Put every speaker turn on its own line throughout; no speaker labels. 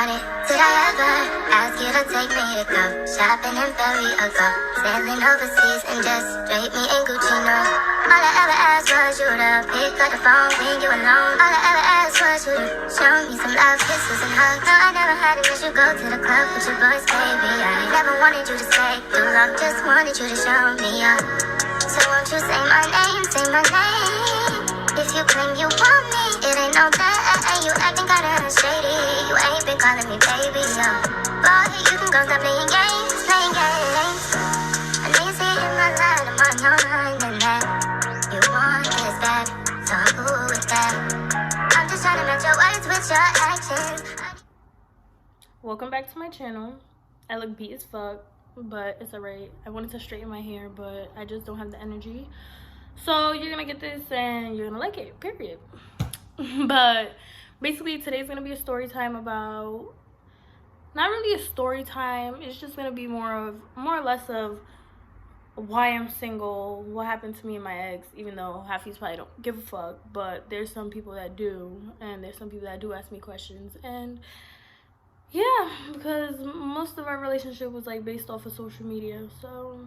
it. Did I ever ask you to take me to go shopping in Paris or go sailing overseas and just drape me in Gucci? No. All I ever asked was you to pick up the phone when you alone. All I ever asked was you to show me some love, kisses and hugs. No, I never had to miss you go to the club with your boys, baby. I never wanted you to stay too long, just wanted you to show me up. So won't you say my name, say my name? If you claim you want me, it ain't no that. You acting kinda shady. You ain't been calling me baby, boy, you can go stop playing games, playing games. I know you see it in my light, I'm on your mind and that you want this bad, so I'm cool with that. I'm just trying to match your words with your actions.
Welcome back to my channel. I look beat as fuck, but it's alright. I wanted to straighten my hair, but I just don't have the energy. So you're gonna get this and you're gonna like it, period. But basically today's gonna be a story time about, not really a story time, it's just gonna be more or less of why I'm single, what happened to me and my ex, even though half of you probably don't give a fuck, but there's some people that do, and there's some people that do ask me questions. And yeah, because most of our relationship was like based off of social media, so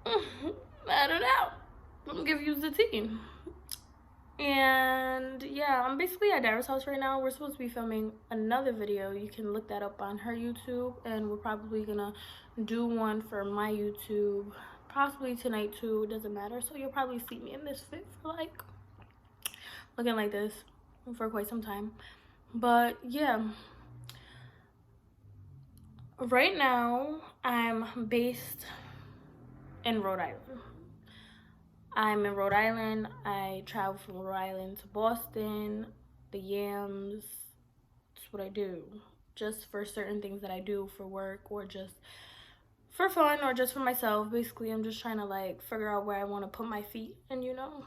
I don't know, I'm gonna give you the tea. And yeah, I'm basically at Dara's house right now. We're supposed to be filming another video. You can look that up on her YouTube, and we're probably gonna do one for my YouTube possibly tonight too. It doesn't matter. So you'll probably see me in this fit for like looking like this for quite some time. But yeah, right now I'm based in Rhode Island. I'm in Rhode Island. I travel from Rhode Island to Boston, the Yams. That's what I do. Just for certain things that I do for work or just for fun or just for myself. Basically, I'm just trying to like figure out where I want to put my feet and, you know,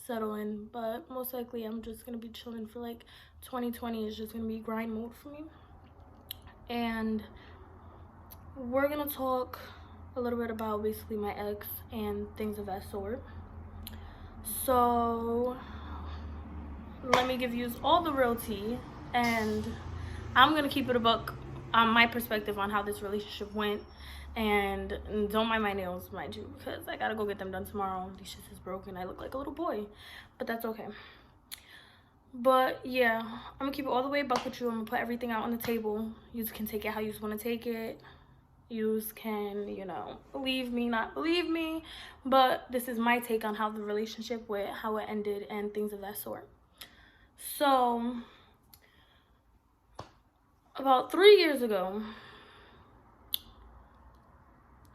settle in. But most likely I'm just going to be chilling for like 2020 is just going to be grind mode for me. And we're going to talk a little bit about basically my ex and things of that sort. So let me give you all the real tea, and I'm gonna keep it a buck on my perspective on how this relationship went. And don't mind my nails, mind you, because I gotta go get them done tomorrow. These shit is broken. I look like a little boy, but that's okay. But yeah, I'm gonna keep it all the way buck with you. I'm gonna put everything out on the table. You can take it how you want to take it. You can, you know, believe me, not believe me, but this is my take on how the relationship went, how it ended, and things of that sort. So about 3 years ago,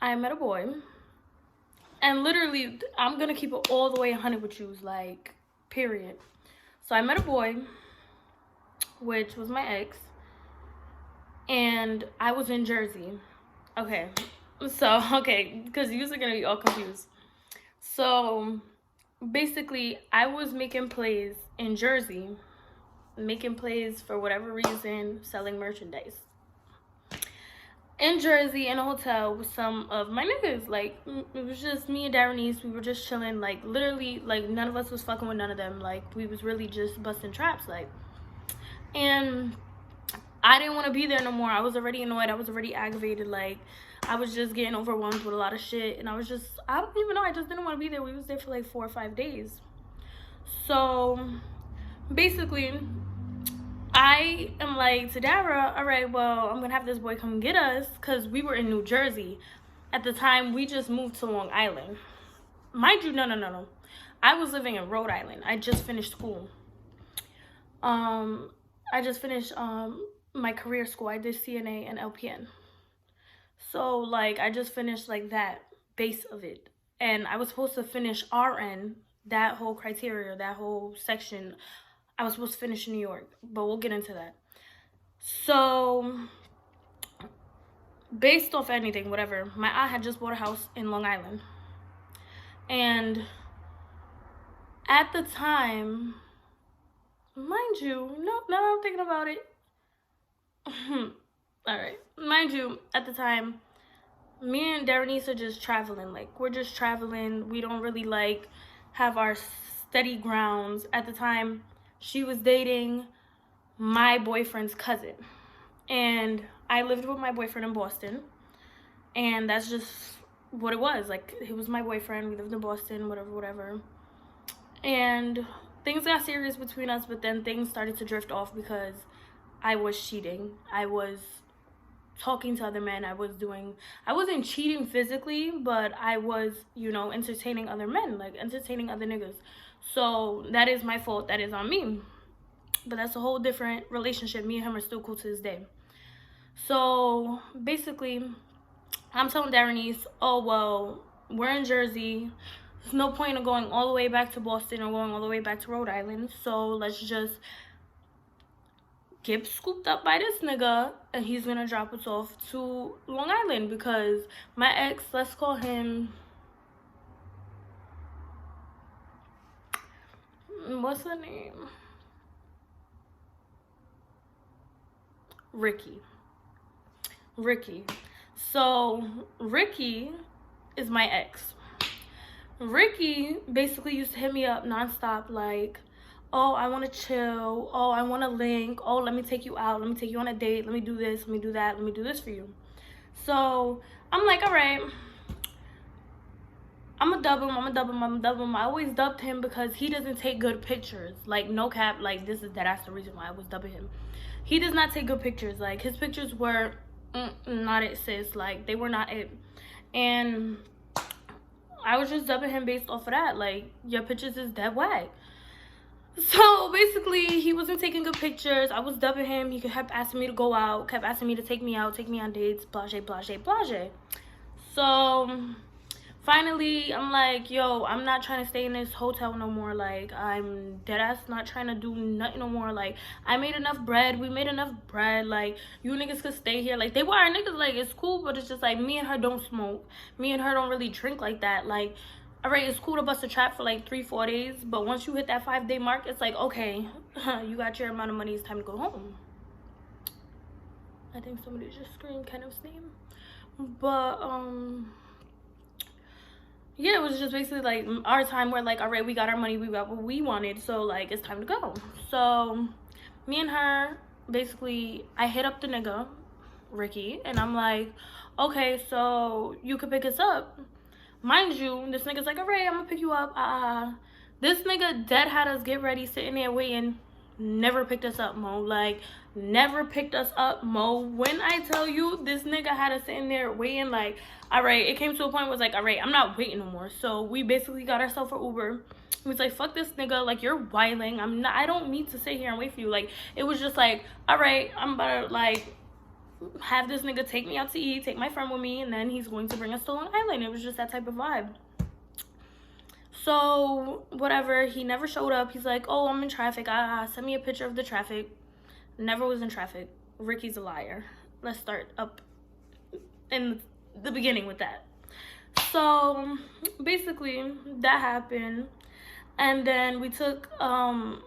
I met a boy, and literally I'm gonna keep it all the way 100 with you, like, period. So I met a boy, which was my ex, and I was in Jersey. Okay, because you are gonna be all confused. So basically, I was making plays in Jersey, making plays for whatever reason, selling merchandise in Jersey in a hotel with some of my niggas. Like, it was just me and Darrenese. We were just chilling, like, literally, like, none of us was fucking with none of them. Like, we was really just busting traps, like. And I didn't want to be there no more. I was already annoyed. I was already aggravated. Like, I was just getting overwhelmed with a lot of shit. And I was just, I don't even know. I just didn't want to be there. We was there for like 4 or 5 days. So basically, I am like to Dara, all right, well, I'm going to have this boy come get us, because we were in New Jersey. At the time, we just moved to Long Island. Mind you, no. I was living in Rhode Island. I just finished school. I just finished my career school. I did CNA and LPN. So like I just finished like that base of it, and I was supposed to finish RN, that whole criteria, that whole section. I was supposed to finish in New York, but we'll get into that. So based off anything, whatever, my aunt had just bought a house in Long Island, and at the time, mind you, no, now that I'm thinking about it, all right, mind you, at the time, me and Darrenese are just traveling. Like, we're just traveling. We don't really like have our steady grounds. At the time, she was dating my boyfriend's cousin. And I lived with my boyfriend in Boston. And that's just what it was. Like, he was my boyfriend. We lived in Boston, whatever. And things got serious between us, but then things started to drift off because I was cheating. I was talking to other men. I wasn't cheating physically, but I was, entertaining other men, like entertaining other niggas. So that is my fault. That is on me. But that's a whole different relationship. Me and him are still cool to this day. So basically, I'm telling Darrenese, oh, well, we're in Jersey. There's no point in going all the way back to Boston or going all the way back to Rhode Island. So let's just get scooped up by this nigga, and he's gonna drop us off to Long Island because my ex, let's call him, what's the name? Ricky. So Ricky is my ex. Ricky basically used to hit me up nonstop, like, oh, I want to chill. Oh, I want to link. Oh, let me take you out. Let me take you on a date. Let me do this. Let me do that. Let me do this for you. So I'm like, all right, I'm going to dub him. I always dubbed him because he doesn't take good pictures. Like, no cap. Like, that's the reason why I was dubbing him. He does not take good pictures. Like, his pictures were not it, sis. Like, they were not it. And I was just dubbing him based off of that. Like, your pictures is dead whack. So basically, he wasn't taking good pictures. I was dubbing him. He kept asking me to go out, kept asking me to take me out, take me on dates, blase. So finally, I'm like, yo, I'm not trying to stay in this hotel no more. Like, I'm deadass not trying to do nothing no more. Like, I made enough bread. We made enough bread. Like, you niggas could stay here. Like, they were our niggas. Like, it's cool, but it's just like, me and her don't smoke. Me and her don't really drink like that. Like, all right, it's cool to bust a trap for like 3-4 days, but once you hit that 5-day mark, it's like, okay, you got your amount of money, it's time to go home. I think somebody just screamed Kenneth's name. But yeah, it was just basically like our time where like, all right, we got our money, we got what we wanted, so like it's time to go. So me and her, basically, I hit up the nigga, Ricky, and I'm like, okay, so you could pick us up. Mind you, this nigga's like, all right, I'm gonna pick you up. This nigga dead had us get ready, sitting there waiting. Never picked us up, Mo. Like, never picked us up, Mo. When I tell you, this nigga had us sitting there waiting, like, all right, it came to a point where it was like, all right, I'm not waiting no more. So we basically got ourselves an Uber. He was like, fuck this nigga, like, you're wilding. I don't need to sit here and wait for you. Like, it was just like, all right, I'm about to, like, have this nigga take me out to eat, take my friend with me, and then he's going to bring us to Long Island. It was just that type of vibe. So whatever, he never showed up. He's like, oh, I'm in traffic. Send me a picture of the traffic. Never was in traffic. Ricky's a liar. Let's start up in the beginning with that. So basically that happened, and then we took a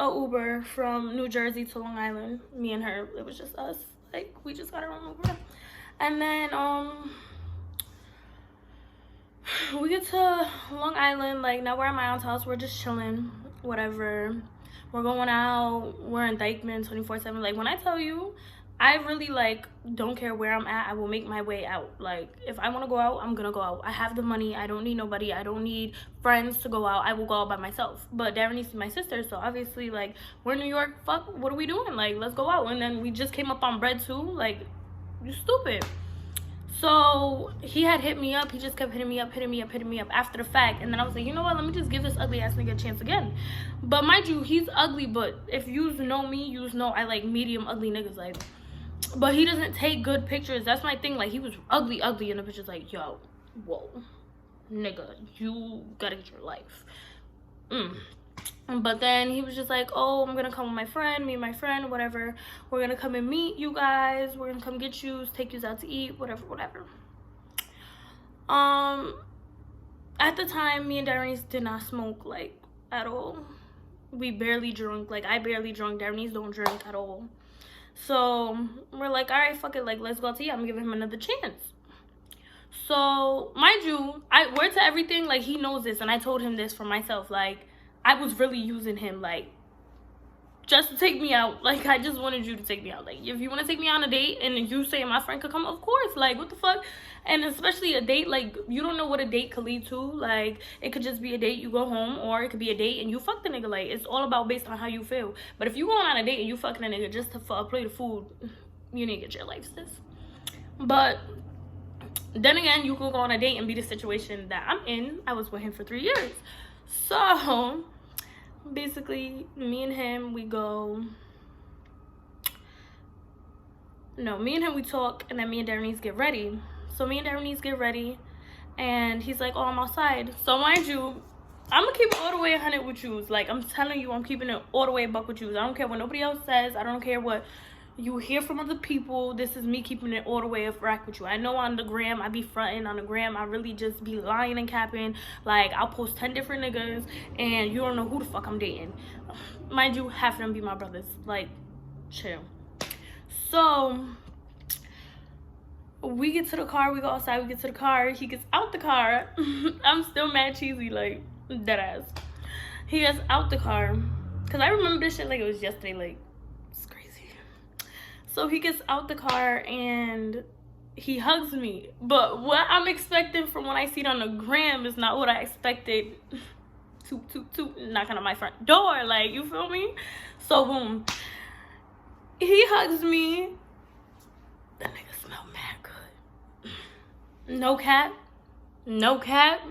Uber from New Jersey to Long Island. Me and her, it was just us. Like, we just got our own Uber. And then we get to Long Island. Like, now we're at my aunt's house. We're just chilling, whatever. We're going out. We're in Dykeman 24/7. Like, when I tell you, I really, like, don't care where I'm at. I will make my way out. Like, if I want to go out, I'm gonna go out. I have the money. I don't need nobody. I don't need friends to go out. I will go out by myself. But Darren needs my sister, so obviously, like, we're in New York. Fuck, what are we doing? Like, let's go out. And then we just came up on bread too. Like, you stupid. So he had hit me up. He just kept hitting me up after the fact. And then I was like, you know what? Let me just give this ugly ass nigga a chance again. But mind you, he's ugly. But if you know me, you know I like medium ugly niggas. Like, but he doesn't take good pictures. That's my thing. Like, he was ugly in the pictures. Like, yo, whoa, nigga, you gotta get your life. But then he was just like, oh, I'm gonna come with my friend, me and my friend, whatever. We're gonna come and meet you guys. We're gonna come get you, take you out to eat, whatever. At the time, me and Darrenese did not smoke, like, at all. We barely drunk. Like, I barely drunk. Darrenese don't drink at all. So we're like, all right, fuck it, like, let's go out to eat. I'm giving him another chance. So mind you, I word to everything, like, he knows this, and I told him this for myself. Like, I was really using him, like, just to take me out. Like, I just wanted you to take me out. Like, if you want to take me on a date and you say my friend could come, of course. Like, what the fuck? And especially a date, like, you don't know what a date could lead to. Like, it could just be a date, you go home, or it could be a date and you fuck the nigga. Like, it's all about based on how you feel. But if you going on a date and you fucking a nigga just for a plate of food, you need to get your life, sis. But then again, you could go on a date and be the situation that I'm in. I was with him for 3 years. So basically, me and him, we talk, and then me and Darrenese get ready. So me and Darrenese get ready, and he's like, oh, I'm outside. So mind you, I'm gonna keep it all the way 100 with you. Like, I'm telling you, I'm keeping it all the way buck with you. I don't care what nobody else says. I don't care what you hear from other people. This is me keeping it all the way of rack with you. I know on the gram, I be fronting. On the gram, I really just be lying and capping. Like, I'll post 10 different niggas, and you don't know who the fuck I'm dating. Mind you, half of them be my brothers. Like, chill. So we get to the car, we go outside, we get to the car, he gets out the car. I'm still mad cheesy, like, dead ass. He gets out the car, because I remember this shit like it was yesterday, like, it's crazy. So he gets out the car, and he hugs me. But what I'm expecting from when I see it on the gram is not what I expected. Toot, toot, toot, knocking on my front door, like, you feel me? So, boom. He hugs me. That nigga smell mad good. No cap. No cap.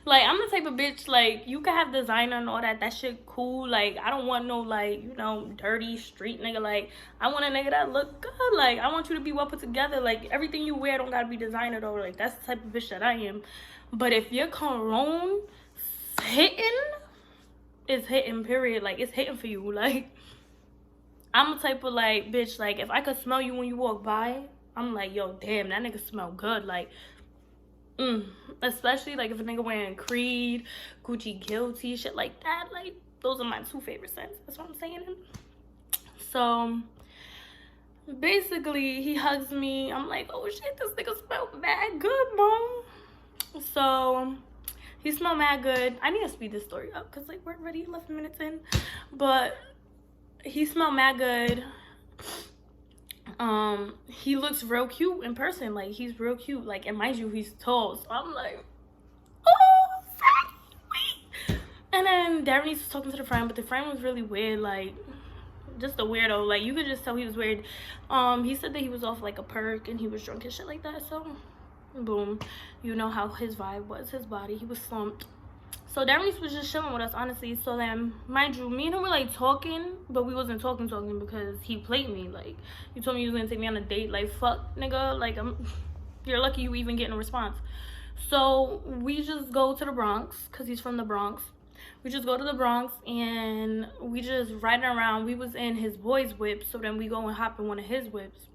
Like, I'm the type of bitch, like, you can have designer and all that. That shit cool. Like, I don't want no, like, you know, dirty street nigga. Like, I want a nigga that look good. Like, I want you to be well put together. Like, everything you wear don't gotta be designer, though. Like, that's the type of bitch that I am. But if your cologne hitting, it's hitting, period. Like, it's hitting for you. Like, I'm the type of, like, bitch, like, if I could smell you when you walk by, I'm like, yo, damn, that nigga smell good. Like, especially, like, if a nigga wearing Creed, Gucci Guilty, shit like that. Like, those are my 2 favorite scents. That's what I'm saying. So basically, he hugs me. I'm like, oh shit, this nigga smell mad good, mom. So he smelled mad good. I need to speed this story up because, like, we're already 11 minutes in. But he smelled mad good. He looks real cute in person. Like, he's real cute. Like, and mind you, he's tall. So I'm like, oh, sweet. And then Darrenese was talking to the friend, but the friend was really weird. Like, just a weirdo. Like, you could just tell he was weird. He said that he was off, like, a perk and he was drunk and shit like that. So boom, you know how his vibe was, his body, he was slumped. So Darrenese was just chilling with us, honestly. So then, mind you, me and him were like talking, but we wasn't talking because he played me. Like, you told me you was gonna take me on a date. Like, fuck, nigga. Like, you're lucky you even getting a response. So we just go to the Bronx because he's from the Bronx. We just go to the Bronx and we just riding around. We was in his boy's whip, so then we go and hop in one of his whips.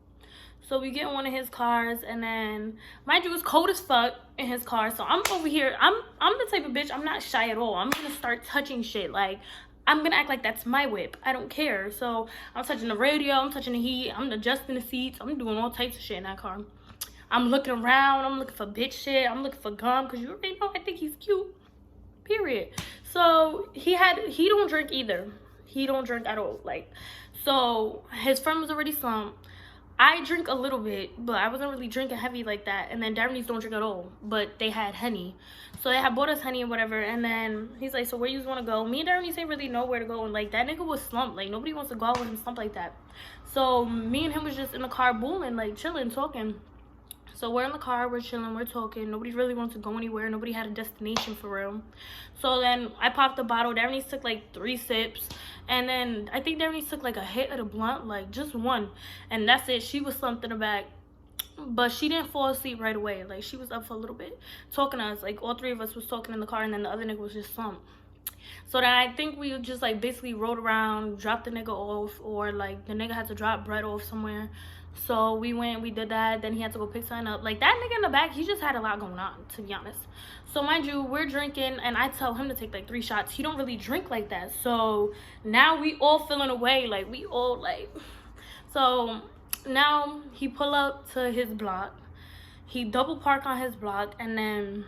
So we get in one of his cars, and then, mind you, it's cold as fuck in his car. So I'm over here. I'm the type of bitch, I'm not shy at all. I'm gonna start touching shit. Like, I'm gonna act like that's my whip. I don't care. So I'm touching the radio, I'm touching the heat, I'm adjusting the seats, I'm doing all types of shit in that car. I'm looking around, I'm looking for bitch shit, I'm looking for gum, because you already know I think he's cute. Period. So he don't drink either. He don't drink at all. Like, so his friend was already slumped. I drink a little bit, but I wasn't really drinking heavy like that. And then Darrenese don't drink at all, but they had honey. So they had bought us honey and whatever. And then he's like, so where you want to go? Me and Darrenese ain't really know where to go. And, like, that nigga was slumped. Like, nobody wants to go out with him slumped like that. So me and him was just in the car booling, like, chilling, talking. So we're in the car, we're chilling, we're talking. Nobody really wants to go anywhere. Nobody had a destination for real. So then I popped the bottle. Darrenese took like 3 sips. And then I think Darrenese took like a hit of the blunt, like just one. And that's it. She was slumped in the back. But she didn't fall asleep right away. Like, she was up for a little bit talking to us. Like, all 3 of us was talking in the car, and then the other nigga was just slumped. So then I think we just like basically rode around, dropped the nigga off, or like the nigga had to drop bread off somewhere. So we went, we did that. Then he had to go pick something up. Like, that nigga in the back, he just had a lot going on, to be honest. So mind you, we're drinking, and I tell him to take like 3 shots. He don't really drink like that. So now we all feeling away. Like, we all like, so now he pull up to his block. He double park on his block, and then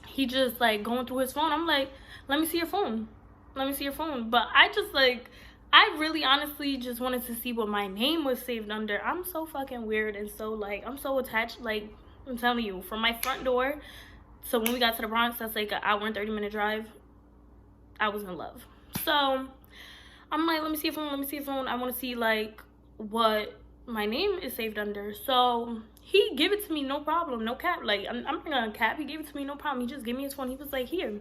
he just like going through his phone. I'm like, let me see your phone. let me see your phone. But I just like, I really honestly just wanted to see what my name was saved under. I'm so fucking weird and so like, I'm so attached. Like, I'm telling you, from my front door, so when we got to the Bronx, that's like an hour and 30-minute drive. I was in love. So I'm like, let me see your phone, let me see your phone. I want to see like what my name is saved under. So he gave it to me, no problem, no cap. Like, I'm not gonna cap. He gave it to me, no problem. He just gave me his phone. He was like, here.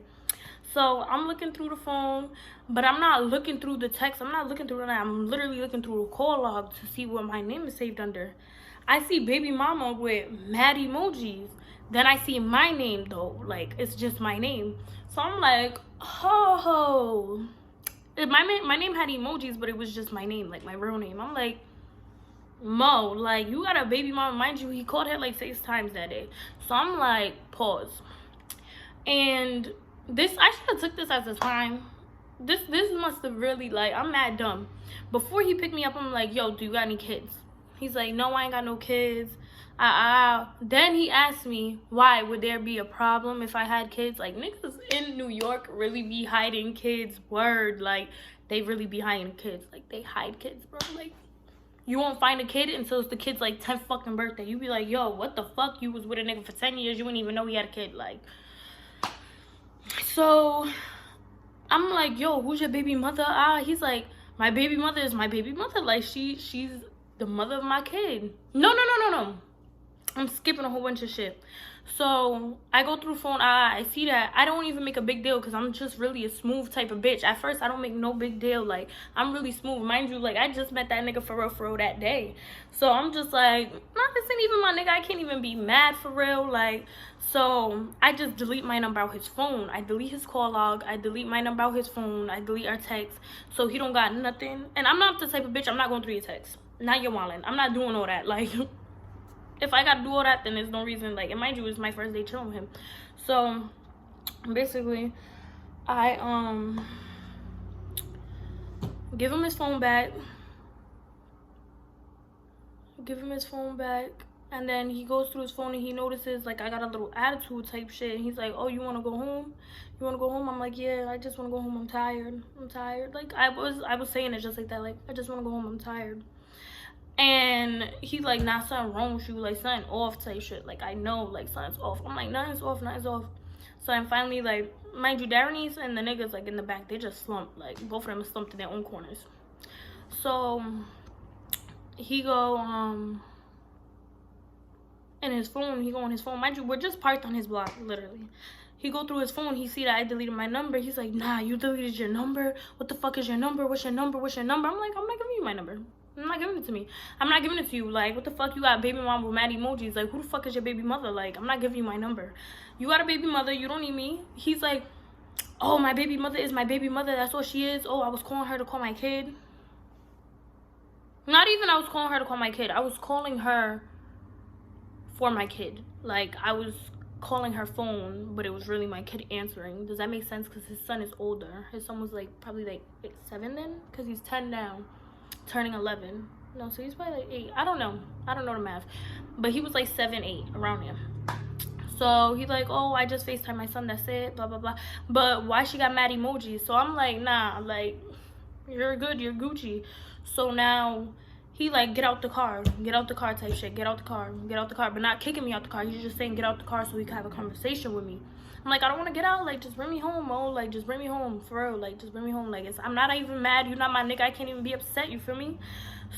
So I'm looking through the phone, but I'm not looking through the text. I'm not looking through that. I'm literally looking through a call log to see what my name is saved under. I see baby mama with mad emojis. Then I see my name though. Like, it's just my name. So I'm like, oh. My name had emojis, but it was just my name, like my real name. I'm like, Mo, like, you got a baby mama. Mind you, he called her like 6 times that day. So I'm like, pause. And this, I should have took this as a sign. This must have really, like, I'm mad dumb. Before he picked me up, I'm like, yo, do you got any kids? He's like, no, I ain't got no kids. Then he asked me, why would there be a problem if I had kids? Like, niggas in New York really be hiding kids. Word, like, they really be hiding kids. Like, they hide kids, bro. Like, you won't find a kid until it's the kid's like 10th fucking birthday. You be like, yo, what the fuck? You was with a nigga for 10 years. You didn't even know he had a kid. Like, so I'm like, yo, who's your baby mother? He's like, my baby mother is my baby mother. Like, she's the mother of my kid. No. I'm skipping a whole bunch of shit. So I go through the phone. I see that. I don't even make a big deal because I'm just really a smooth type of bitch. At first, I don't make no big deal. Like, I'm really smooth. Mind you, like, I just met that nigga for real that day. So I'm just like, nah, this ain't even my nigga. I can't even be mad for real. Like, so I just delete my number out his phone. I delete his call log. I delete my number out his phone. I delete our text. So he don't got nothing. And I'm not the type of bitch. I'm not going through your text. Not your wallet. I'm not doing all that. Like, if I gotta do all that, then there's no reason. Like, and mind you, it's my first day chilling with him. So basically, I give him his phone back. And then he goes through his phone and he notices, like, I got a little attitude type shit. And he's like, oh, you want to go home? You want to go home? I'm like, yeah, I just want to go home. I'm tired. Like, I was saying it just like that. Like, I just want to go home. I'm tired. And he's like, nah, something wrong with you. Like, something off type shit. Like, I know, like, something's off. I'm like, nothing's off. So I'm finally, like, mind you, Darrenese and the niggas, like, in the back, they just slumped. Like, both of them slumped in their own corners. So he go, in his phone, he go on his phone. Mind you, we're just parked on his block, literally. He go through his phone, he see that I deleted my number. He's like, nah, you deleted your number? What the fuck is your number? What's your number? I'm like, I'm not giving you my number. I'm not giving it to me. I'm not giving it to you. Like, what the fuck? You got baby mom with mad emojis. Like, who the fuck is your baby mother? Like, I'm not giving you my number. You got a baby mother. You don't need me. He's like, oh, my baby mother is my baby mother. That's what she is. Oh, I was calling her to call my kid. Not even I was calling her to call my kid. I was calling her for my kid. Like, I was calling her phone, but it was really my kid answering. Does that make sense? Because his son is older. His son was, like, probably, like, 7 then? Because he's 10 now. Turning 11. No, so he's probably like 8. I don't know the math, but he was like 7, 8, around there. So he's like, oh, I just FaceTime my son, that's it, blah blah blah. But why she got mad emojis? So I'm like, nah, like, you're good, you're Gucci. So now he like, get out the car type shit. Get out the car, but not kicking me out the car. He's just saying get out the car so he can have a conversation with me. I'm like, I don't want to get out. Like, just bring me home, Mo. Like, just bring me home, for real. Like, just bring me home. Like, I'm not even mad. You're not my nigga. I can't even be upset. You feel me?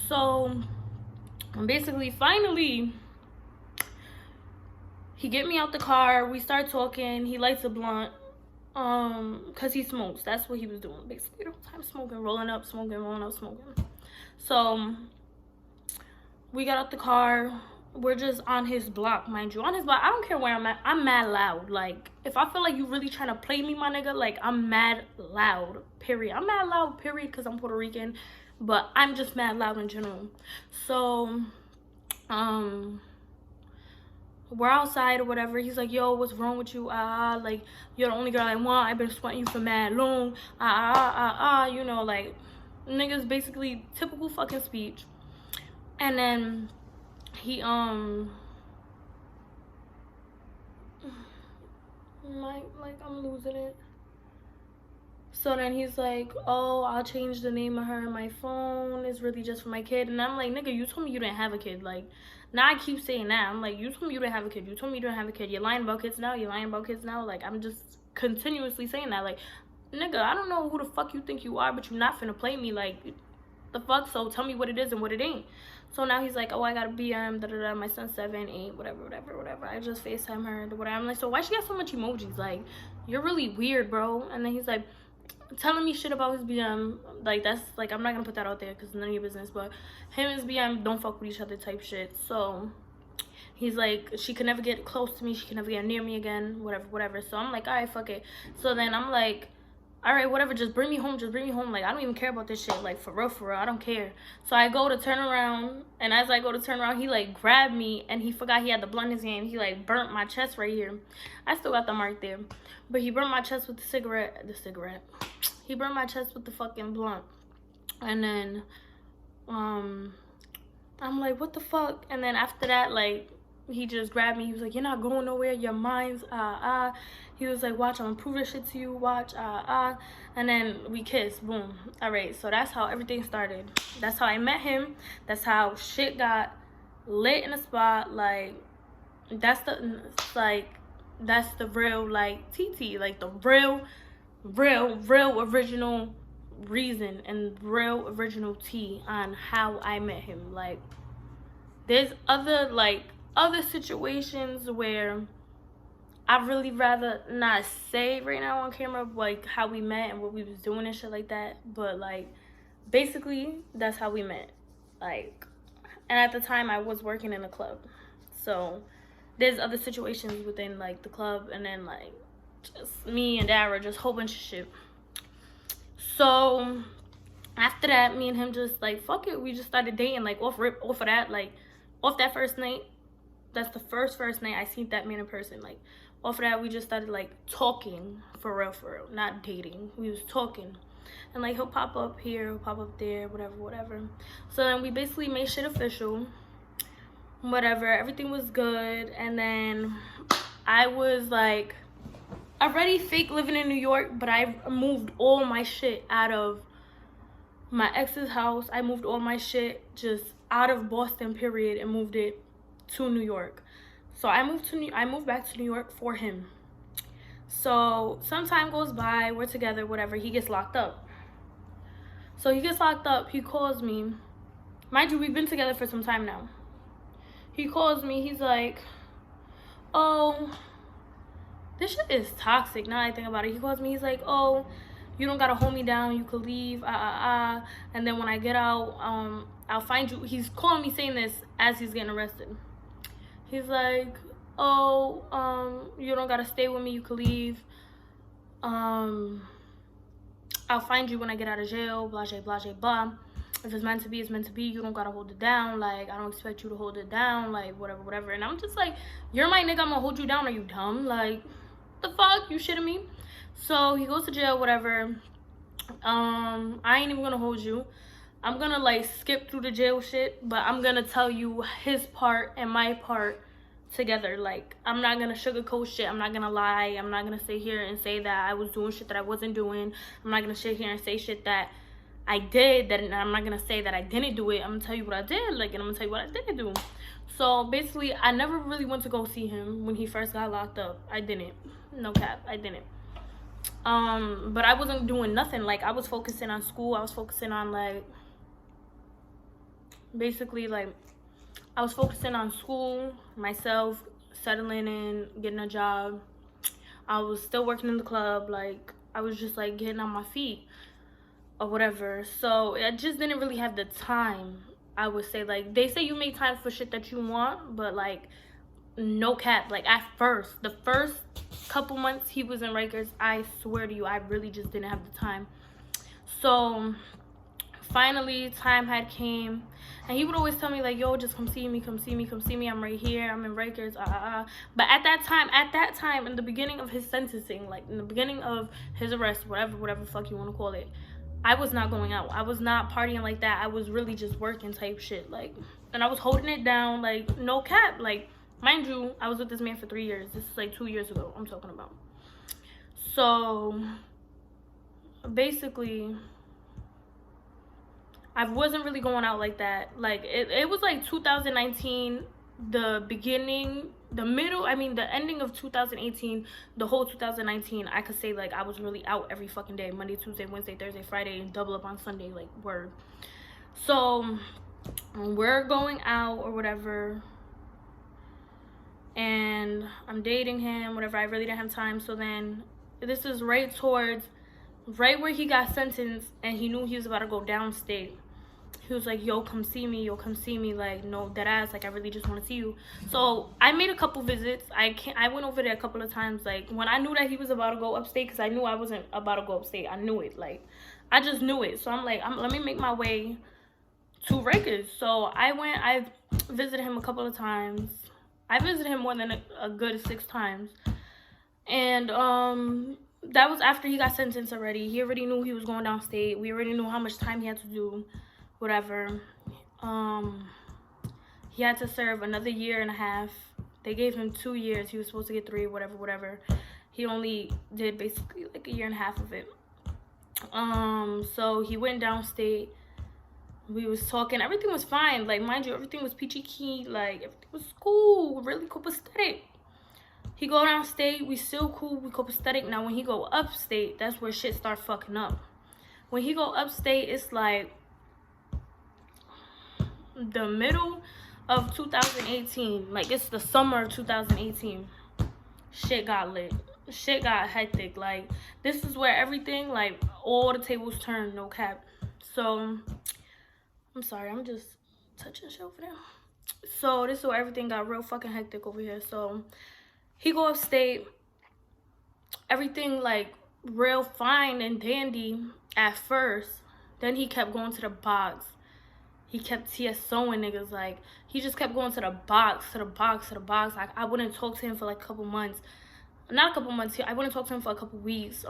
So, basically, finally, he get me out the car. We start talking. He lights a blunt. Because he smokes. That's what he was doing, basically. The whole time smoking, rolling up, smoking. So, we got out the car. We're just on his block, mind you. On his block, I don't care where I'm at. I'm mad loud. Like, if I feel like you really trying to play me, my nigga, like, I'm mad loud, period. I'm mad loud, period, because I'm Puerto Rican. But I'm just mad loud in general. So, we're outside or whatever. He's like, yo, what's wrong with you? Like, you're the only girl I want. I've been sweating you for mad long. You know, like, niggas basically typical fucking speech. And then he like, I'm losing it. So then he's like, oh, I'll change the name of her in my phone. It's really just for my kid. And I'm like, nigga, you told me you didn't have a kid. Like, now I keep saying that. I'm like, you told me you didn't have a kid. You told me you didn't have a kid. You're lying about kids now. You're lying about kids now. Like, I'm just continuously saying that. Like, nigga, I don't know who the fuck you think you are, but you're not finna play me. Like, the fuck? So tell me what it is and what it ain't. So now he's like, oh, I got a BM, da-da-da, my son's 7, 8, whatever. I just FaceTime her, whatever. I'm like, so why she got so much emojis? Like, you're really weird, bro. And then he's like, telling me shit about his BM. Like, that's, like, I'm not gonna put that out there because it's none of your business. But him and his BM don't fuck with each other type shit. So he's like, she could never get close to me. She could never get near me again, whatever. So I'm like, all right, fuck it. So then I'm like, all right, whatever, just bring me home. Like, I don't even care about this shit. Like, for real, I don't care. So I go to turn around, and as I go to turn around, he, like, grabbed me, and he forgot he had the blunt in his hand. He, like, burnt my chest right here. I still got the mark there. But he burnt my chest with the cigarette. He burnt my chest with the fucking blunt. And then, I'm like, what the fuck? And then after that, like, he just grabbed me. He was like, you're not going nowhere. Your mind's, He was like, watch, I'm gonna prove this shit to you. Watch, And then we kissed. Boom. All right. So that's how everything started. That's how I met him. That's how shit got lit in the spot. Like, that's the real, like, TT. Like, the real original reason and real original tea on how I met him. Like, there's other situations where I'd really rather not say right now on camera, like, how we met and what we was doing and shit like that. But, like, basically, that's how we met. Like, and at the time, I was working in a club. So, there's other situations within, like, the club. And then, like, just me and Dara, just a whole bunch of shit. So, after that, me and him just, like, fuck it. We just started dating, like, off of that. Like, off that first night. That's the first night I seen that man in person. Like, off of that, we just started, like, talking for real, not dating. We was talking, and, like, he'll pop up here, he'll pop up there, whatever. So then we basically made shit official, whatever. Everything was good. And then I was, like, already fake living in New York, but I moved all my shit out of my ex's house. I moved all my shit just out of Boston, period, and moved it to New York. So I moved back to New York for him. So some time goes by, we're together, whatever. He gets locked up. So he gets locked up. He calls me. Mind you, we've been together for some time now. He calls me. He's like, oh, this shit is toxic now I think about it. He calls me. He's like, oh, you don't gotta hold me down. You could leave. And then when I get out, I'll find you. He's calling me saying this as he's getting arrested. He's like, oh, you don't gotta stay with me. You could leave. I'll find you when I get out of jail. Blah, blah. If it's meant to be, it's meant to be. You don't gotta hold it down. Like, I don't expect you to hold it down. Like, whatever. And I'm just like, you're my nigga. I'm gonna hold you down. Are you dumb? Like, the fuck? You shitting me? So he goes to jail, whatever. I ain't even gonna hold you. I'm gonna, like, skip through the jail shit, but I'm gonna tell you his part and my part together. Like, I'm not gonna sugarcoat shit. I'm not gonna lie. I'm not gonna sit here and say that I was doing shit that I wasn't doing. I'm not gonna sit here and say shit that I did, that I'm not gonna say that I didn't do it. I'm gonna tell you what I did, like, and I'm gonna tell you what I didn't do. So basically, I never really went to go see him when he first got locked up. I didn't. No cap, I didn't. But I wasn't doing nothing. Like, I was focusing on school. I was focusing on, like, basically, like, I was focusing on school, myself, settling in, getting a job. I was still working in the club. Like, I was just, like, getting on my feet or whatever. So I just didn't really have the time, I would say. Like, they say you make time for shit that you want, but, like, no cap. Like, at first, the first couple months he was in Rikers, I swear to you, I really just didn't have the time. So finally, time had came, and he would always tell me, like, yo, just come see me, I'm right here, I'm in Rikers, But at that time, in the beginning of his sentencing, like, in the beginning of his arrest, whatever fuck you want to call it, I was not going out. I was not partying like that. I was really just working type shit, like, and I was holding it down, like, no cap. Like, mind you, I was with this man for 3 years. This is, like, 2 years ago I'm talking about. So basically, I wasn't really going out like that. Like, it was like 2019, the beginning, the middle, I mean, the ending of 2018, the whole 2019, I could say, like, I was really out every fucking day. Monday, Tuesday, Wednesday, Thursday, Friday, and double up on Sunday, like, word. So, we're going out or whatever, and I'm dating him, whatever. I really didn't have time. So then, this is right where he got sentenced, and he knew he was about to go downstate. He was like, yo, come see me, like, no, dead ass, like, I really just want to see you. So I made a couple visits. I went over there a couple of times, like, when I knew that he was about to go upstate, because I knew I wasn't about to go upstate. I knew it, like, I just knew it. So I'm like, let me make my way to Rikers. So I visited him a couple of times. I visited him more than a good 6 times. And that was after he got sentenced already. He already knew he was going downstate. We already knew how much time he had to do, whatever. He had to serve another 1.5 years. They gave him 2 years. He was supposed to get 3, whatever. He only did basically like 1.5 years of it. So he went downstate. We was talking. Everything was fine. Like, mind you, everything was peachy keen. Like, everything was cool. Really copacetic. He go downstate. We still cool. We copacetic. Now, when he go upstate, that's where shit start fucking up. When he go upstate, it's like the middle of 2018. Like, it's the summer of 2018. Shit got lit. Shit got hectic. Like, this is where everything, like, all the tables turned. No cap. So, I'm sorry, I'm just touching shit over there. So this is where everything got real fucking hectic over here. So he go upstate. Everything like real fine and dandy at first. Then he kept going to the box. He kept TSOing niggas. Like, he just kept going to the box. Like, I wouldn't talk to him for like a couple months. Not a couple months. I wouldn't talk to him for a couple weeks.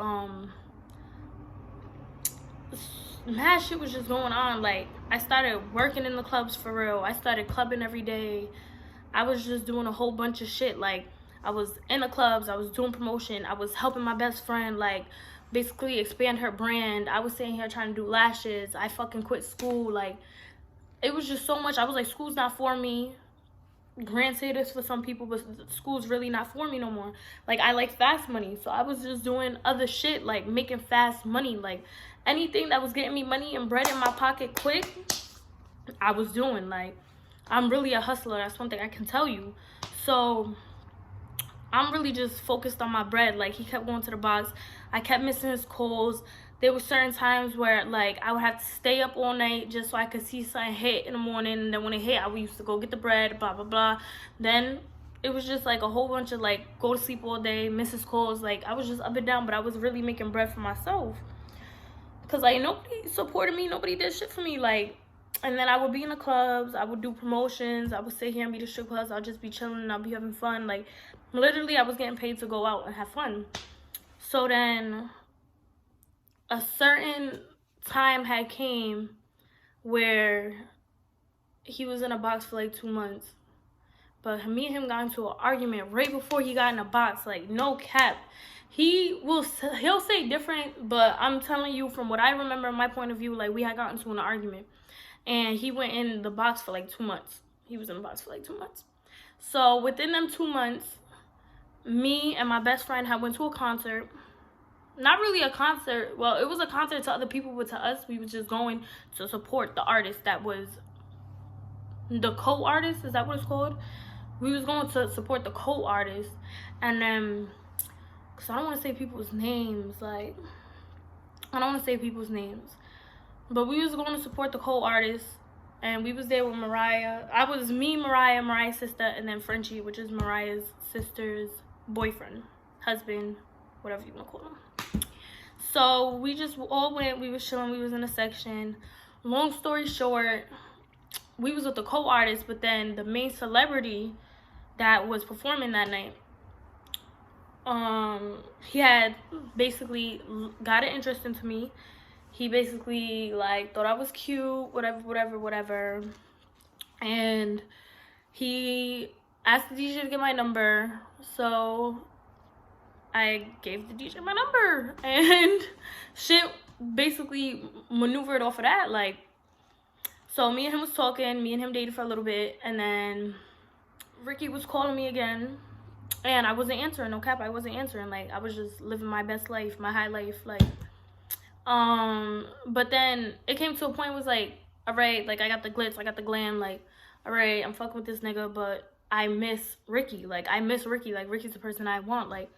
Mad shit was just going on. Like, I started working in the clubs for real. I started clubbing every day. I was just doing a whole bunch of shit. Like, I was in the clubs. I was doing promotion. I was helping my best friend, like, basically expand her brand. I was sitting here trying to do lashes. I fucking quit school. Like, it was just so much. I was like, school's not for me. Granted, it's for some people, but school's really not for me no more. Like, I like fast money. So I was just doing other shit, like making fast money. Like, anything that was getting me money and bread in my pocket quick, I was doing. Like, I'm really a hustler. That's one thing I can tell you. So I'm really just focused on my bread. Like, he kept going to the box. I kept missing his calls. There were certain times where, like, I would have to stay up all night just so I could see something hit in the morning. And then when it hit, I used to go get the bread, blah, blah, blah. Then it was just, like, a whole bunch of, like, go to sleep all day, miss his calls. Like, I was just up and down, but I was really making bread for myself. Because, like, nobody supported me. Nobody did shit for me. Like, and then I would be in the clubs. I would do promotions. I would sit here and be the strip clubs. I'll just be chilling and I'll be having fun. Like, literally, I was getting paid to go out and have fun. So then a certain time had came where he was in a box for like 2 months. But me and him got into an argument right before he got in a box. Like, no cap. He'll say different, but I'm telling you from what I remember, my point of view, like, we had gotten into an argument. And he went in the box for like 2 months. He was in the box for like 2 months. So within them 2 months, me and my best friend had went to a concert. Not really a concert. Well, it was a concert to other people, but to us, we was just going to support the artist that was the co-artist. Is that what it's called? We was going to support the co-artist. And then, because I don't want to say people's names. Like, I don't want to say people's names. But we was going to support the co-artist. And we was there with Mariah. I was me, Mariah's sister, and then Frenchie, which is Mariah's sister's boyfriend, husband, whatever you want to call him. So we just all went. We was chilling. We was in a section. Long story short, we was with the co-artist, but then the main celebrity that was performing that night, he had basically got an interest into me. He basically, like, thought I was cute, whatever. And he asked the DJ to get my number. So I gave the DJ my number. And shit basically maneuvered off of that. Like, so me and him was talking, me and him dated for a little bit, and then Ricky was calling me again, and I wasn't answering. No cap, I wasn't answering. Like, I was just living my best life, my high life. Like, but then it came to a point, was like, all right, like, I got the glitz, I got the glam, like, all right, I'm fucking with this nigga, but I miss Ricky. Like, I miss Ricky. Like, Ricky's the person I want. Like,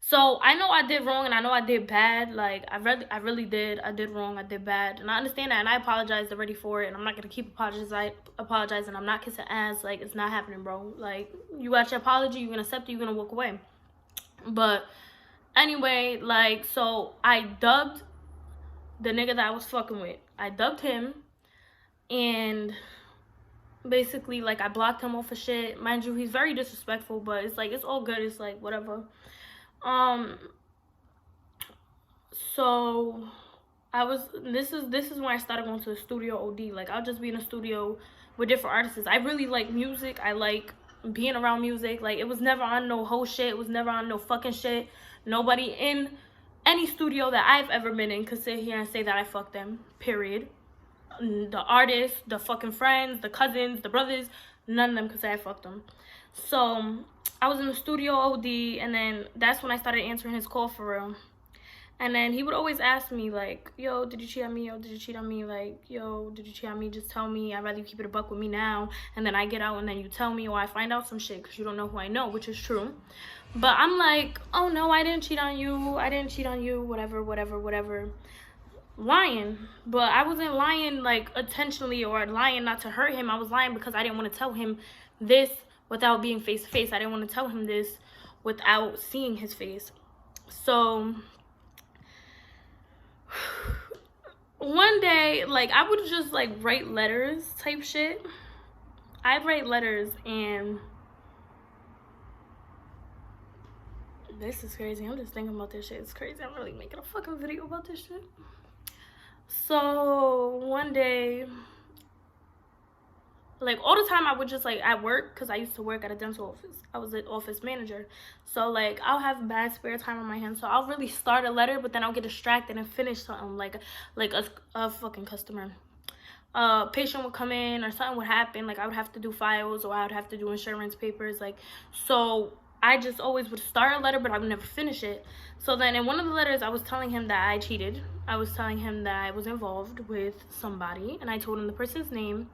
so I know I did wrong, and I know I did bad. Like, I really did. I did wrong. I did bad, and I understand that, and I apologized already for it. And I'm not gonna keep apologizing. I'm not kissing ass. Like, it's not happening, bro. Like, you got your apology. You're gonna accept it. You're gonna walk away. But anyway, like, so I dubbed the nigga that I was fucking with. I dubbed him, and basically, like, I blocked him off of shit. Mind you, he's very disrespectful, but it's like, it's all good. It's like, whatever. So this is when I started going to the studio OD. Like, I'll just be in the studio with different artists. I really like music. I like being around music. Like, it was never on no whole shit. It was never on no fucking shit. Nobody in any studio that I've ever been in could sit here and say that I fucked them, period. The artists, the fucking friends, the cousins, the brothers, none of them could say I fucked them. So I was in the studio OD, and then that's when I started answering his call for real. And then he would always ask me, like, yo, did you cheat on me? Yo, did you cheat on me? Like, yo, did you cheat on me? Just tell me. I'd rather you keep it a buck with me now. And then I get out, and then you tell me, or I find out some shit because you don't know who I know, which is true. But I'm like, oh, no, I didn't cheat on you. I didn't cheat on you. Whatever. Lying. But I wasn't lying, like, intentionally, or lying not to hurt him. I was lying because I didn't want to tell him this without being face to face. I didn't want to tell him this without seeing his face. So one day, like, I would just, like, write letters type shit. I'd write letters, and this is crazy. I'm just thinking about this shit. It's crazy. I'm really making a fucking video about this shit. So one day, like, all the time I would just, like, at work, because I used to work at a dental office. I was an office manager. So, like, I'll have bad spare time on my hands. So I'll really start a letter, but then I'll get distracted and finish something, like a fucking customer. Patient would come in, or something would happen. Like, I would have to do files, or I would have to do insurance papers. Like, so I just always would start a letter, but I would never finish it. So then in one of the letters, I was telling him that I cheated. I was telling him that I was involved with somebody, and I told him the person's name.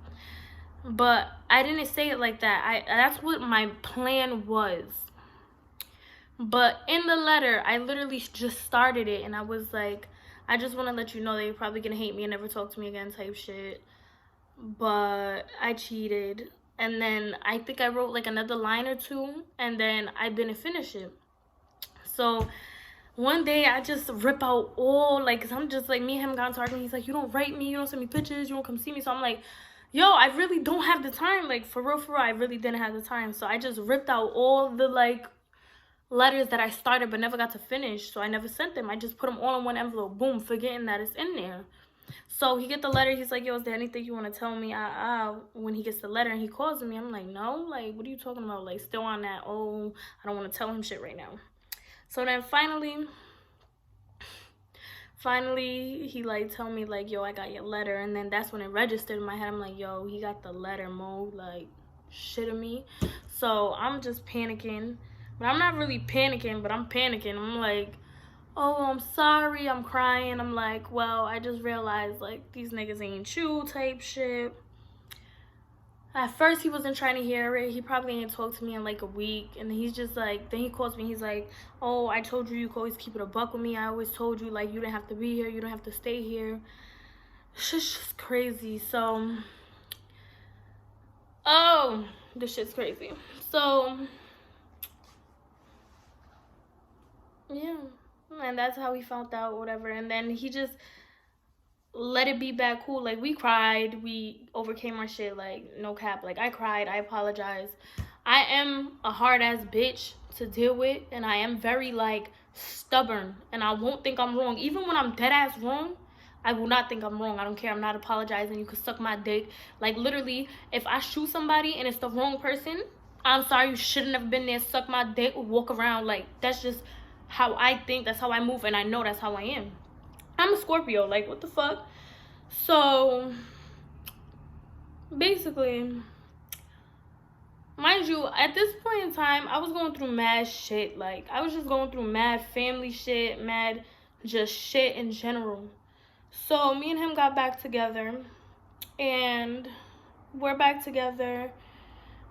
But I didn't say it like that. That's what my plan was. But in the letter, I literally just started it, and I was like, I just want to let you know that you're probably gonna hate me and never talk to me again type shit. But I cheated. And then I think I wrote, like, another line or two, and then I didn't finish it. So one day I just rip out all, like, cause I'm just like, me and him got into argument. He's like, you don't write me, you don't send me pictures, you don't come see me. So I'm like, yo, I really don't have the time. Like, for real, I really didn't have the time. So I just ripped out all the, like, letters that I started but never got to finish. So I never sent them. I just put them all in one envelope, boom, forgetting that it's in there. So he get the letter. He's like, yo, is there anything you want to tell me? When he gets the letter and he calls me, I'm like, no, like, what are you talking about? Like, still on that, oh, I don't want to tell him shit right now. So then finally he, like, tell me, like, yo, I got your letter. And then that's when it registered in my head. I'm like, yo, he got the letter, Mo, like, shitting me. So I'm just panicking, but I'm not really panicking, but I'm panicking. I'm like, oh, I'm sorry, I'm crying. I'm like, well, I just realized, like, these niggas ain't you type shit. At first, he wasn't trying to hear it. He probably ain't talked to me in, like, a week. And he's just like, then he calls me. He's like, oh, I told you could always keep it a buck with me. I always told you, like, you didn't have to be here. You don't have to stay here. Shit's just crazy. So, oh, this shit's crazy. So, yeah. And that's how we found out, whatever. And then he just let it be back cool. Like, we cried, we overcame our shit, like, no cap. Like, I cried, I apologized. I am a hard ass bitch to deal with, and I am very, like, stubborn, and I won't think I'm wrong. Even when I'm dead ass wrong, I will not think I'm wrong. I don't care. I'm not apologizing. You can suck my dick. Like, literally, if I shoot somebody and it's the wrong person, I'm sorry, you shouldn't have been there. Suck my dick or walk around. Like, that's just how I think. That's how I move, and I know that's how I am. I'm a Scorpio, like, what the fuck? So basically, mind you, at this point in time, I was going through mad shit. Like, I was just going through mad family shit, mad just shit in general. So me and him got back together, and we're back together.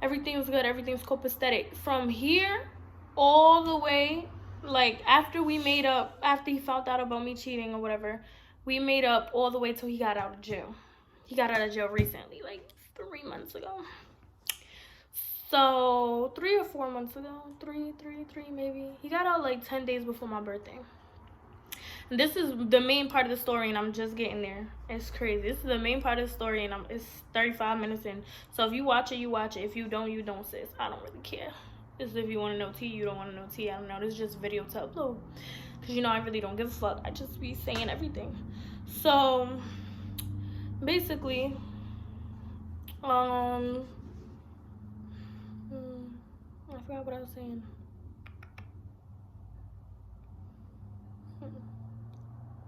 Everything was good. Everything's copacetic. From here all the way, like, after we made up, after he found out about me cheating or whatever, we made up all the way till he got out of jail. He got out of jail recently, like 3 months ago. So 3 or 4 months ago, three maybe. He got out like 10 days before my birthday. And this is the main part of the story, and I'm just getting there. It's crazy. This is the main part of the story, and it's 35 minutes in. So if you watch it, you watch it. If you don't, you don't, sis. I don't really care. This is if you want to know tea, you don't want to know tea. I don't know. This is just video to upload. Because, you know, I really don't give a fuck. I just be saying everything. So, basically, I forgot what I was saying.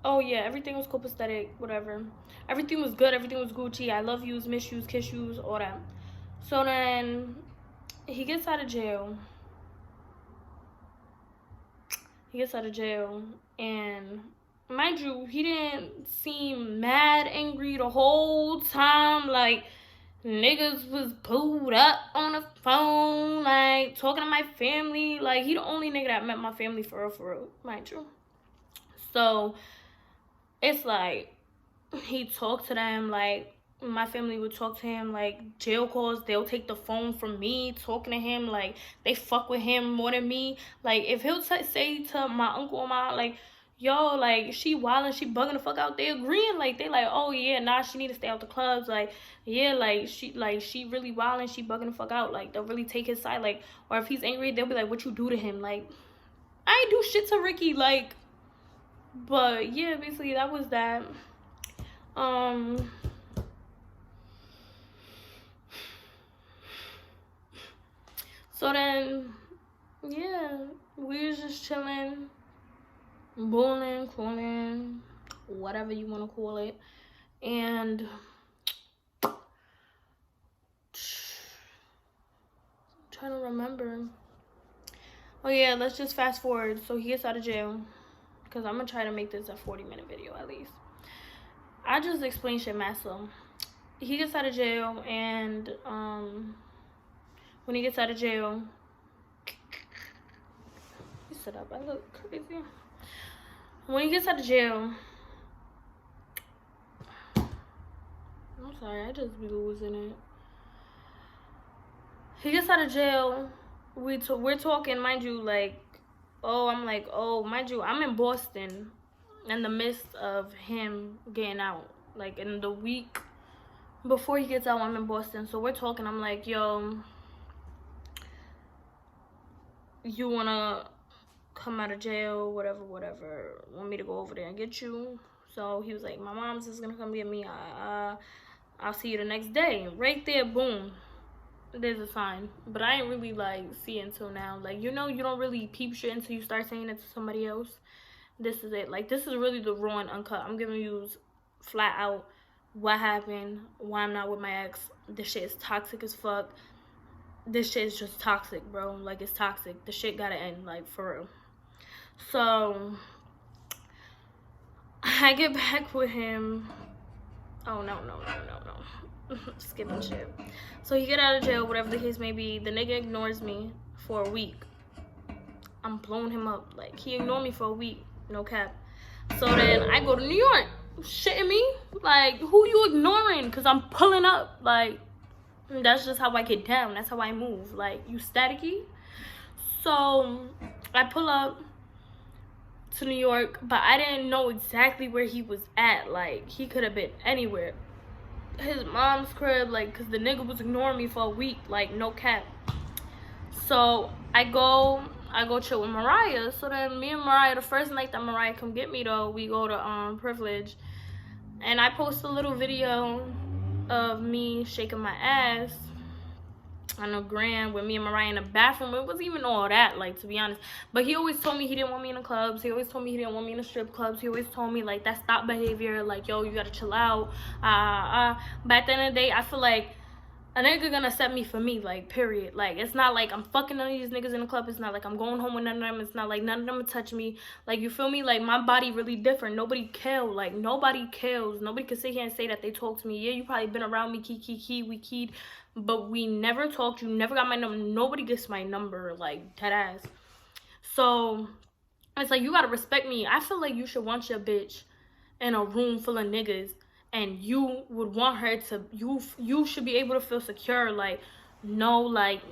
Oh yeah, everything was copacetic, whatever. Everything was good, everything was Gucci. I love yous, miss yous, kiss yous, all that. So then he gets out of jail. And mind you, he didn't seem mad angry the whole time. Like, niggas was pulled up on the phone, like, talking to my family. Like, he the only nigga that met my family for real, mind you. So it's like, he talked to them, like, my family would talk to him, like, jail calls, they'll take the phone from me, talking to him, like, they fuck with him more than me. Like, if he'll say to my uncle or my, like, yo, like, she wildin', she bugging the fuck out, they agreeing, like, they like, oh yeah, nah, she need to stay out the clubs, like, yeah, like, she really wildin', she bugging the fuck out, like, they'll really take his side, like, or if he's angry, they'll be like, what you do to him? Like, I ain't do shit to Ricky, like, but yeah, basically that was that. So then, yeah, we was just chilling, bowling, cooling, whatever you want to call it. And I'm trying to remember. Oh yeah, let's just fast forward. So he gets out of jail, because I'm going to try to make this a 40-minute video at least. I just explained shit myself. He gets out of jail, and when he gets out of jail, he stood up, I look crazy. When he gets out of jail, I'm sorry, I just be losing it. He gets out of jail, we're talking, mind you, like, I'm like, mind you, I'm in Boston in the midst of him getting out. Like, in the week before he gets out, I'm in Boston. So we're talking, I'm like, yo, you wanna come out of jail, whatever, want me to go over there and get you? So he was like, my mom's just gonna come get me, I'll see you the next day. Right there, boom, there's a sign. But I ain't really, like, see it until now. Like, you know, you don't really peep shit until you start saying it to somebody else. This is it. Like, this is really the raw and uncut. I'm giving you flat out what happened, why I'm not with my ex. This shit is toxic as fuck. This shit is just toxic, bro. Like, it's toxic. The shit gotta end, like, for real. So I get back with him. Oh, no. Skipping shit. So he get out of jail, whatever the case may be. The nigga ignores me for a week. I'm blowing him up. Like, he ignored me for a week. No cap. So then I go to New York. Shitting me? Like, who you ignoring? Because I'm pulling up. Like, that's just how I get down. That's how I move. Like, you staticky? So I pull up to New York, but I didn't know exactly where he was at. Like, he could have been anywhere. His mom's crib, like, because the nigga was ignoring me for a week. Like, no cap. So I go chill with Mariah. So then me and Mariah, the first night that Mariah come get me, though, we go to Privilege, and I post a little video of me shaking my ass, on a grand with me and Mariah in the bathroom. It wasn't even all that, like, to be honest. But he always told me he didn't want me in the clubs. He always told me he didn't want me in the strip clubs. He always told me, like, that's stop behavior. Like, yo, you gotta chill out. But at the end of the day, I feel like a nigga gonna accept me for me, like, period. Like, it's not like I'm fucking none of these niggas in the club. It's not like I'm going home with none of them. It's not like none of them touch me. Like, you feel me? Like, my body really different. Nobody kill. Like, nobody kills. Nobody can sit here and say that they talk to me. Yeah, you probably been around me, we keyed, but we never talked. You never got my number. Nobody gets my number, like, dead ass. So, it's like, you gotta respect me. I feel like you should want your bitch in a room full of niggas, and you would want her to, you should be able to feel secure. Like, no, like,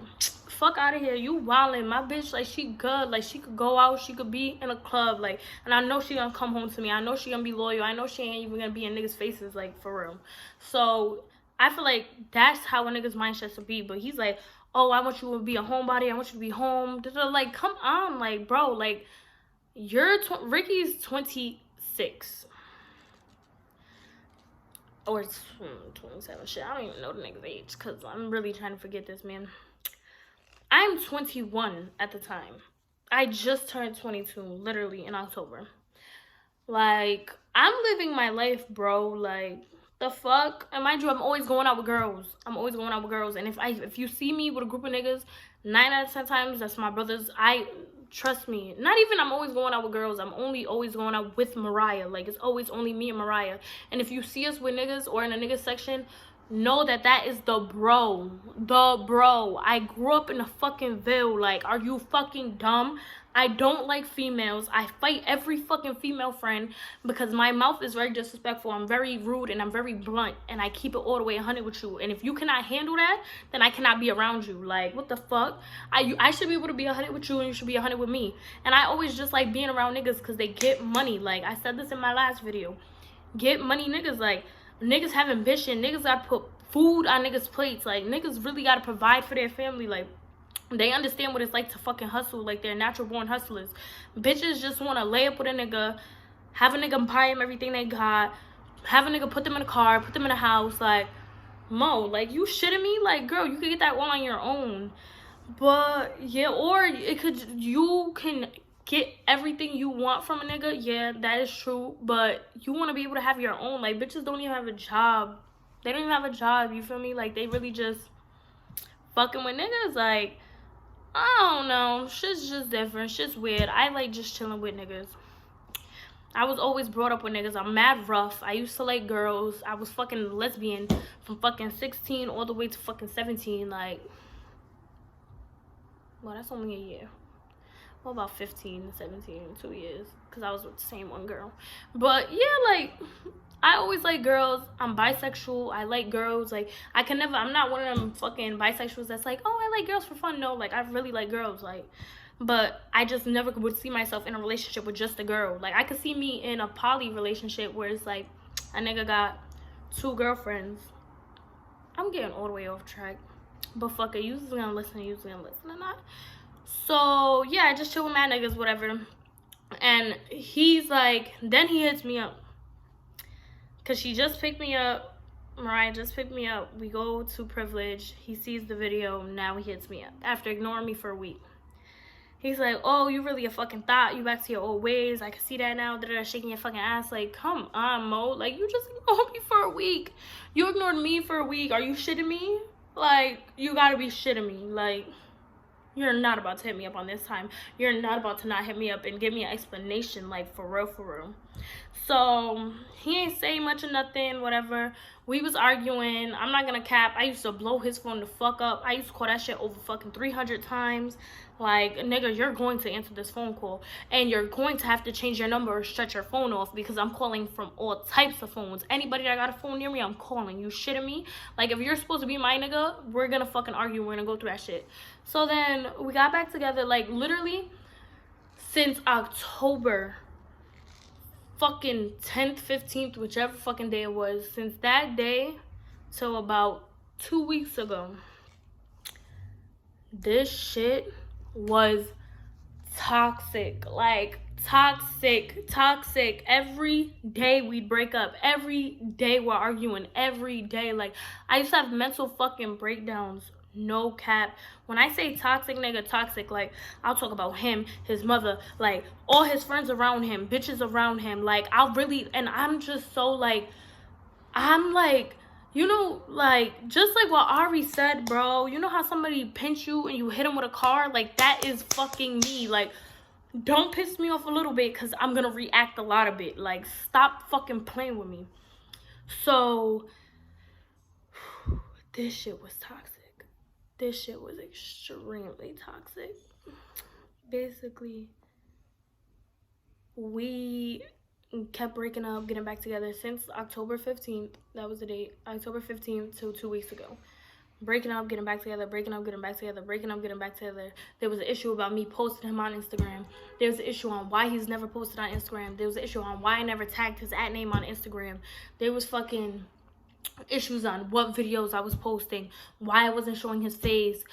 fuck out of here, you wildin'. My bitch, like, she good. Like, she could go out, she could be in a club, like, and I know she gonna come home to me. I know she gonna be loyal. I know she ain't even gonna be in niggas' faces, like, for real. So I feel like that's how a nigga's mindset should be. But he's like, oh, I want you to be a homebody, I want you to be home. Like, come on, like, bro, like, Ricky's 26 or 27. Shit, I don't even know the nigga's age, because I'm really trying to forget this, man. I'm 21 at the time. I just turned 22, literally, in October. Like, I'm living my life, bro. Like, the fuck? And mind you, I'm always going out with girls. And if you see me with a group of niggas, 9 out of 10 times, that's my brothers. Trust me, not even I'm always going out with girls. I'm always going out with Mariah. Like, it's always only me and Mariah. And if you see us with niggas or in a nigga section, know that that is the bro. I grew up in a fucking Ville. Like, are you fucking dumb? I don't like females. I fight every fucking female friend because my mouth is very disrespectful. I'm very rude and I'm very blunt, and I keep it all the way 100 with you. And if you cannot handle that, then I cannot be around you. Like, what the fuck? I should be able to be 100 with you, and you should be 100 with me. And I always just like being around niggas because they get money. Like, I said this in my last video. Get money niggas. Like, niggas have ambition. Niggas gotta put food on niggas' plates. Like, niggas really gotta provide for their family. Like, they understand what it's like to fucking hustle. Like, they're natural born hustlers. Bitches just want to lay up with a nigga, have a nigga buy him everything they got, have a nigga put them in a car, put them in a house. Like, Mo, like, you shitting me? Like, girl, you could get that all on your own. But yeah, or you can get everything you want from a nigga. Yeah, that is true. But you want to be able to have your own. Like, bitches don't even have a job. They don't even have a job, you feel me? Like, they really just fucking with niggas. Like, I don't know. Shit's just different. Shit's weird. I like just chilling with niggas. I was always brought up with niggas. I'm mad rough. I used to like girls. I was fucking lesbian from fucking 16 all the way to fucking 17. Like, well, that's only a year. Well, about 15, 17, 2 years. Because I was with the same one girl. But, yeah, like, I always like girls. I'm bisexual. I like girls. Like, I'm not one of them fucking bisexuals that's like, oh, I like girls for fun. No, like, I really like girls. Like, but I just never would see myself in a relationship with just a girl. Like, I could see me in a poly relationship where it's like a nigga got 2 girlfriends. I'm getting all the way off track. But fuck it. Usually gonna listen or not. So, yeah, I just chill with mad niggas, whatever. And he's like, then he hits me up. Because she just picked me up. Mariah just picked me up. We go to Privilege. He sees the video. Now he hits me up. After ignoring me for a week. He's like, oh, you really a fucking thought. You back to your old ways. I can see that now. Shaking your fucking ass. Like, come on, Mo. Like, you just ignored me for a week. You ignored me for a week. Are you shitting me? Like, you gotta be shitting me. Like, you're not about to hit me up on this time. You're not about to not hit me up and give me an explanation. Like, for real. So, he ain't say much or nothing, whatever. We was arguing. I'm not gonna cap. I used to blow his phone the fuck up. I used to call that shit over fucking 300 times. Like, nigga, you're going to answer this phone call. And you're going to have to change your number or shut your phone off because I'm calling from all types of phones. Anybody that got a phone near me, I'm calling. You shitting me? Like, if you're supposed to be my nigga, we're gonna fucking argue. We're gonna go through that shit. So then, we got back together, like, literally, since October fucking 10th, 15th, whichever fucking day it was. Since that day till about 2 weeks ago, this shit was toxic. Like, toxic. Every day we'd break up. Every day we're arguing. Every day. Like, I used to have mental fucking breakdowns No cap. When I say toxic nigga, toxic, like, I'll talk about him, his mother, like, all his friends around him, bitches around him. Like, I'll really, and I'm just so, like, I'm like, you know, like, just like what Ari said, bro. You know how somebody pinch you and you hit him with a car? Like, that is fucking me. Like, don't piss me off a little bit, because I'm gonna react a lot of it. Like, stop fucking playing with me. So, this shit was toxic. This shit was extremely toxic. Basically, we kept breaking up, getting back together since October 15th. That was the date. October 15th to 2 weeks ago. Breaking up, getting back together, breaking up, getting back together, breaking up, getting back together. There was an issue about me posting him on Instagram. There was an issue on why he's never posted on Instagram. There was an issue on why I never tagged his @name on Instagram. There was fucking issues on what videos I was posting, why I wasn't showing his face.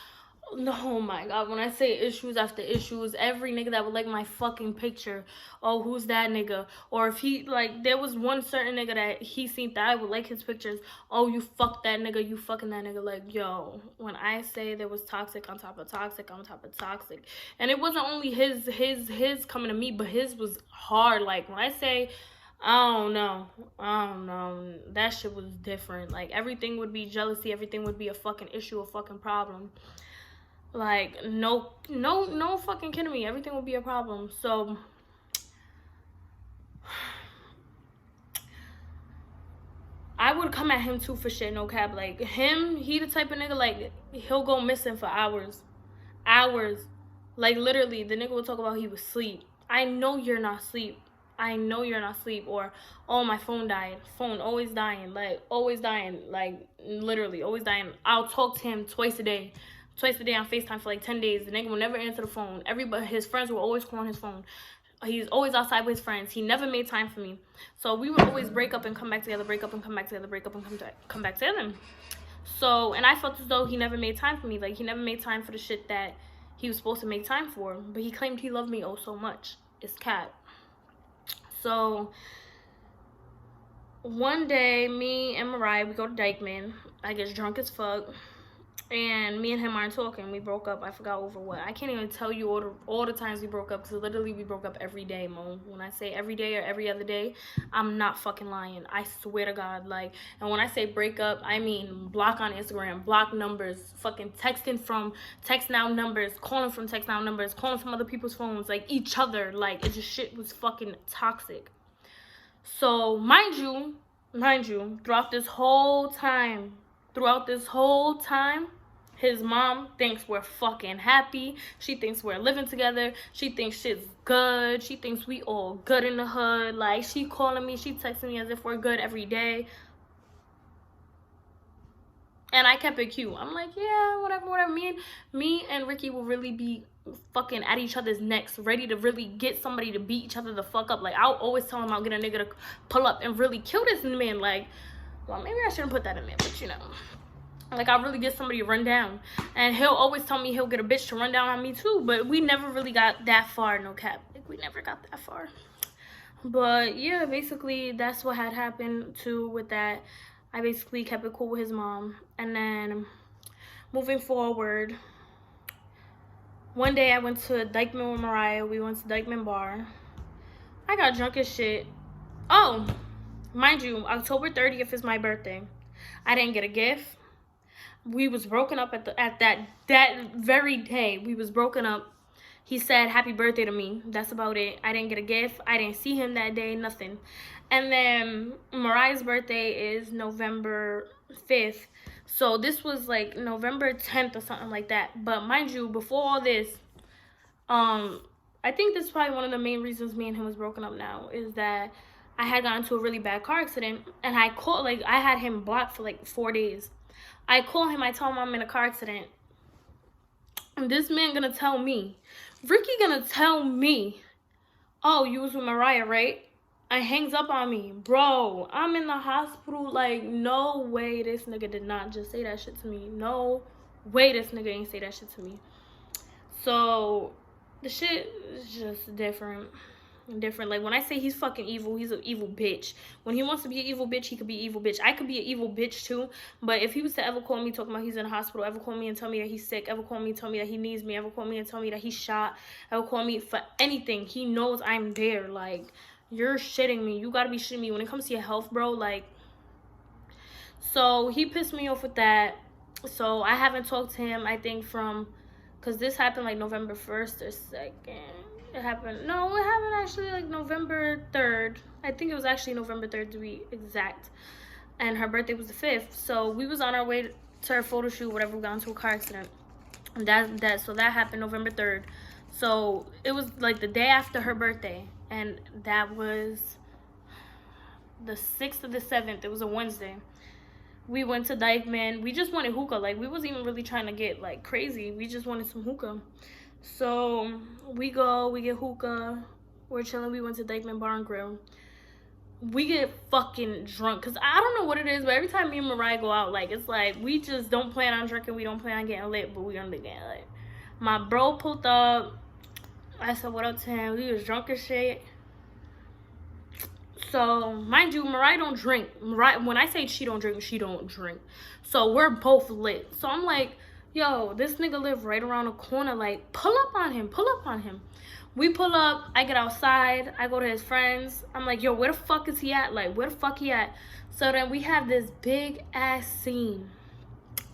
Oh my god, when I say issues after issues, every nigga that would like my fucking picture, oh, who's that nigga? Or if he, like, there was one certain nigga that he seen that I would like his pictures, oh, you fuck that nigga, you fucking that nigga. Like, yo, when I say there was toxic on top of toxic on top of toxic, and it wasn't only his coming to me, but his was hard. Like, when I say, I don't know, that shit was different. Like, everything would be jealousy, everything would be a fucking issue, a fucking problem. Like, no fucking kidding me. Everything would be a problem. So, I would come at him too for shit, no cap. Like, him, he the type of nigga, like, he'll go missing for hours. Like, literally, the nigga would talk about he was asleep. I know you're not asleep. I know you're not asleep. Or, oh, my phone died. Phone always dying. Like, always dying. Like, literally, always dying. I'll talk to him twice a day on FaceTime for like 10 days. The nigga will never answer the phone. Everybody, his friends will always call on his phone. He's always outside with his friends. He never made time for me. So we would always break up and come back together, break up and come back together, break up and come back together. So, and I felt as though he never made time for me. Like, he never made time for the shit that he was supposed to make time for. But he claimed he loved me oh so much. It's cat. So, one day, me and Mariah, we go to Dykeman. I get drunk as fuck. And me and him aren't talking. We broke up. I forgot over what. I can't even tell you all the times we broke up, because literally we broke up every day, Mo. When I say every day or every other day, I'm not fucking lying. I swear to God. Like, and when I say break up, I mean block on Instagram, block numbers, fucking texting from text now numbers, calling from text now numbers, calling from other people's phones, like each other. Like, it just shit was fucking toxic. So, mind you, throughout this whole time, his mom thinks we're fucking happy. She thinks we're living together. She thinks shit's good. She thinks we all good in the hood. Like, she calling me, she texting me as if we're good every day. And I kept it cute. I'm like, yeah, whatever. Me and Ricky will really be fucking at each other's necks, ready to really get somebody to beat each other the fuck up. Like, I'll always tell him I'll get a nigga to pull up and really kill this man. Like, well, maybe I shouldn't put that in there, but you know. Like, I'll really get somebody to run down. And he'll always tell me he'll get a bitch to run down on me too. But we never really got that far, no cap. Like, we never got that far. But, yeah, basically, that's what had happened too with that. I basically kept it cool with his mom. And then, moving forward, one day I went to Dykeman with Mariah. We went to Dykeman Bar. I got drunk as shit. Oh, mind you, October 30th is my birthday. I didn't get a gift. We was broken up at that very day. We was broken up. He said happy birthday to me. That's about it. I didn't get a gift. I didn't see him that day, nothing. And then Mariah's birthday is November 5th. So this was like November 10th or something like that. But mind you, before all this, I think this is probably one of the main reasons me and him was broken up now, is that I had gotten into a really bad car accident, and I had him blocked for like 4 days. I call him, I tell him I'm in a car accident. And this man gonna tell me, Ricky gonna tell me, oh, you was with Mariah, right? And hangs up on me. Bro, I'm in the hospital. Like, no way this nigga did not just say that shit to me. No way this nigga ain't say that shit to me. So, the shit is just different. different. Like, when I say he's fucking evil, he's an evil bitch. When he wants to be an evil bitch, he could be an evil bitch. I could be an evil bitch too, but if he was to ever call me talking about he's in the hospital, ever call me and tell me that he's sick, ever call me and tell me that he needs me, ever call me and tell me that he's shot, ever call me for anything, he knows I'm there. Like, you're shitting me. You gotta be shitting me when it comes to your health, bro. Like, so he pissed me off with that. So I haven't talked to him, I think, from, because this happened like November 1st or 2nd. It happened actually like November 3rd. I think it was actually November 3rd to be exact. And her birthday was the 5th. So we was on our way to her photo shoot, whatever, we got into a car accident. And so that happened November 3rd. So it was like the day after her birthday. And that was the 6th or the 7th. It was a Wednesday. We went to Dykeman. We just wanted hookah. Like, we wasn't even really trying to get like crazy. We just wanted some hookah. So we get hookah, we're chilling. We went to Dykeman Bar and Grill. We get fucking drunk, because I don't know what it is, but every time me and Mariah go out, like, it's like we just don't plan on drinking, we don't plan on getting lit, but we gonna be getting lit. My bro pulled up. I said what up to him. We was drunk as shit. So mind you, Mariah don't drink. Mariah, when I say she don't drink, she don't drink. So we're both lit. So I'm like, yo, this nigga live right around the corner. Like, pull up on him. We pull up. I get outside. I go to his friends. I'm like, yo, where the fuck is he at? Like, where the fuck he at? So then we have this big ass scene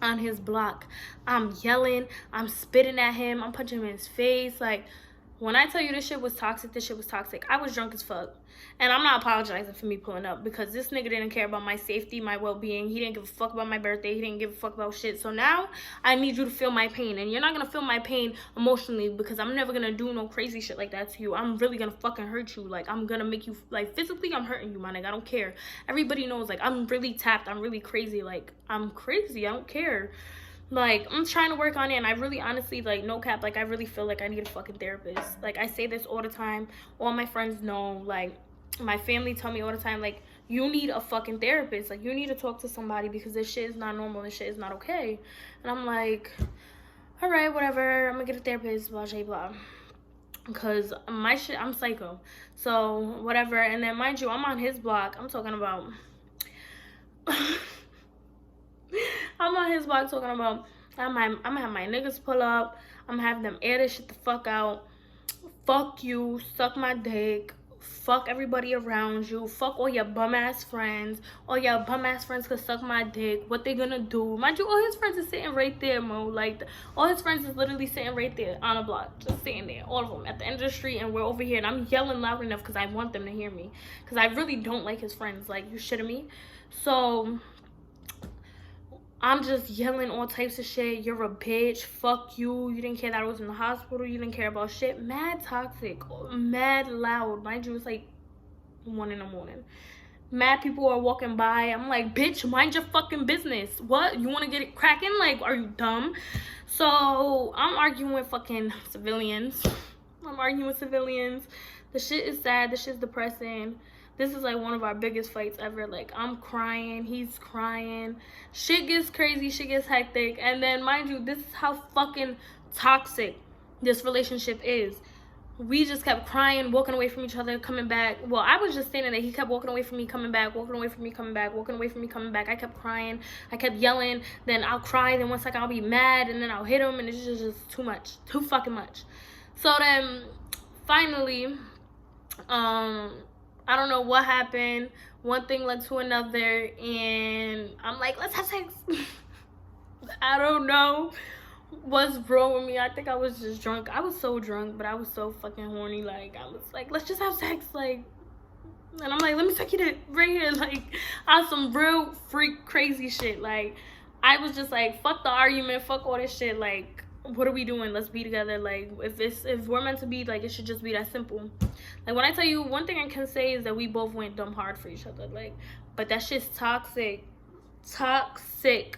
on his block. I'm yelling. I'm spitting at him. I'm punching him in his face. Like, when I tell you this shit was toxic, this shit was toxic. I was drunk as fuck. And I'm not apologizing for me pulling up, because this nigga didn't care about my safety, my well-being. He didn't give a fuck about my birthday. He didn't give a fuck about shit. So now I need you to feel my pain. And you're not going to feel my pain emotionally, because I'm never going to do no crazy shit like that to you. I'm really going to fucking hurt you. Like, I'm going to make you, like, physically, I'm hurting you, my nigga. I don't care. Everybody knows, like, I'm really tapped. I'm really crazy. Like, I'm crazy. I don't care. Like, I'm trying to work on it, and I really, honestly, like, no cap, like, I really feel like I need a fucking therapist. Like, I say this all the time. All my friends know, like, my family tell me all the time, like, you need a fucking therapist. Like, you need to talk to somebody, because this shit is not normal. This shit is not okay. And I'm like, all right, whatever. I'm gonna get a therapist, blah, blah, blah. Because my shit, I'm psycho. So, whatever. And then, mind you, I'm on his block. I'm talking about... I'm on his block talking about, I'm gonna have my niggas pull up. I'm gonna have them air this shit the fuck out. Fuck you. Suck my dick. Fuck everybody around you. Fuck all your bum ass friends. All your bum ass friends could suck my dick. What they gonna do? Mind you, all his friends is sitting right there, Mo. Like, all his friends is literally sitting right there on a block, just sitting there, all of them at the end of the street, and we're over here, and I'm yelling loud enough because I want them to hear me, because I really don't like his friends. Like, you shitting me? So I'm just yelling all types of shit. You're a bitch. Fuck you. You didn't care that I was in the hospital. You didn't care about shit. Mad toxic. Mad loud. Mind you, it's like 1 in the morning. Mad people are walking by. I'm like, bitch, mind your fucking business. What? You want to get it cracking? Like, are you dumb? So I'm arguing with fucking civilians. The shit is sad. The shit's depressing. This is like one of our biggest fights ever. Like, I'm crying, he's crying. Shit gets crazy, shit gets hectic. And then, mind you, this is how fucking toxic this relationship is. We just kept crying, walking away from each other, coming back. Well, I was just saying that he kept walking away from me, coming back, walking away from me, coming back, walking away from me, coming back. I kept crying, I kept yelling. Then I'll cry, then one second I'll be mad, and then I'll hit him, and it's just too much. Too fucking much. So then, finally, I don't know what happened. One thing led to another, and I'm like, let's have sex. I don't know what's wrong with me. I think I was just drunk. I was so drunk, but I was so fucking horny. Like, I was like, let's just have sex. Like, and I'm like, let me suck your dick right here. Like, on some real freak crazy shit. Like, I was just like, fuck the argument. Fuck all this shit. Like, what are we doing? Let's be together. Like, if we're meant to be, like, it should just be that simple. Like, when I tell you, one thing I can say is that we both went dumb hard for each other. Like, but that shit's toxic. Toxic.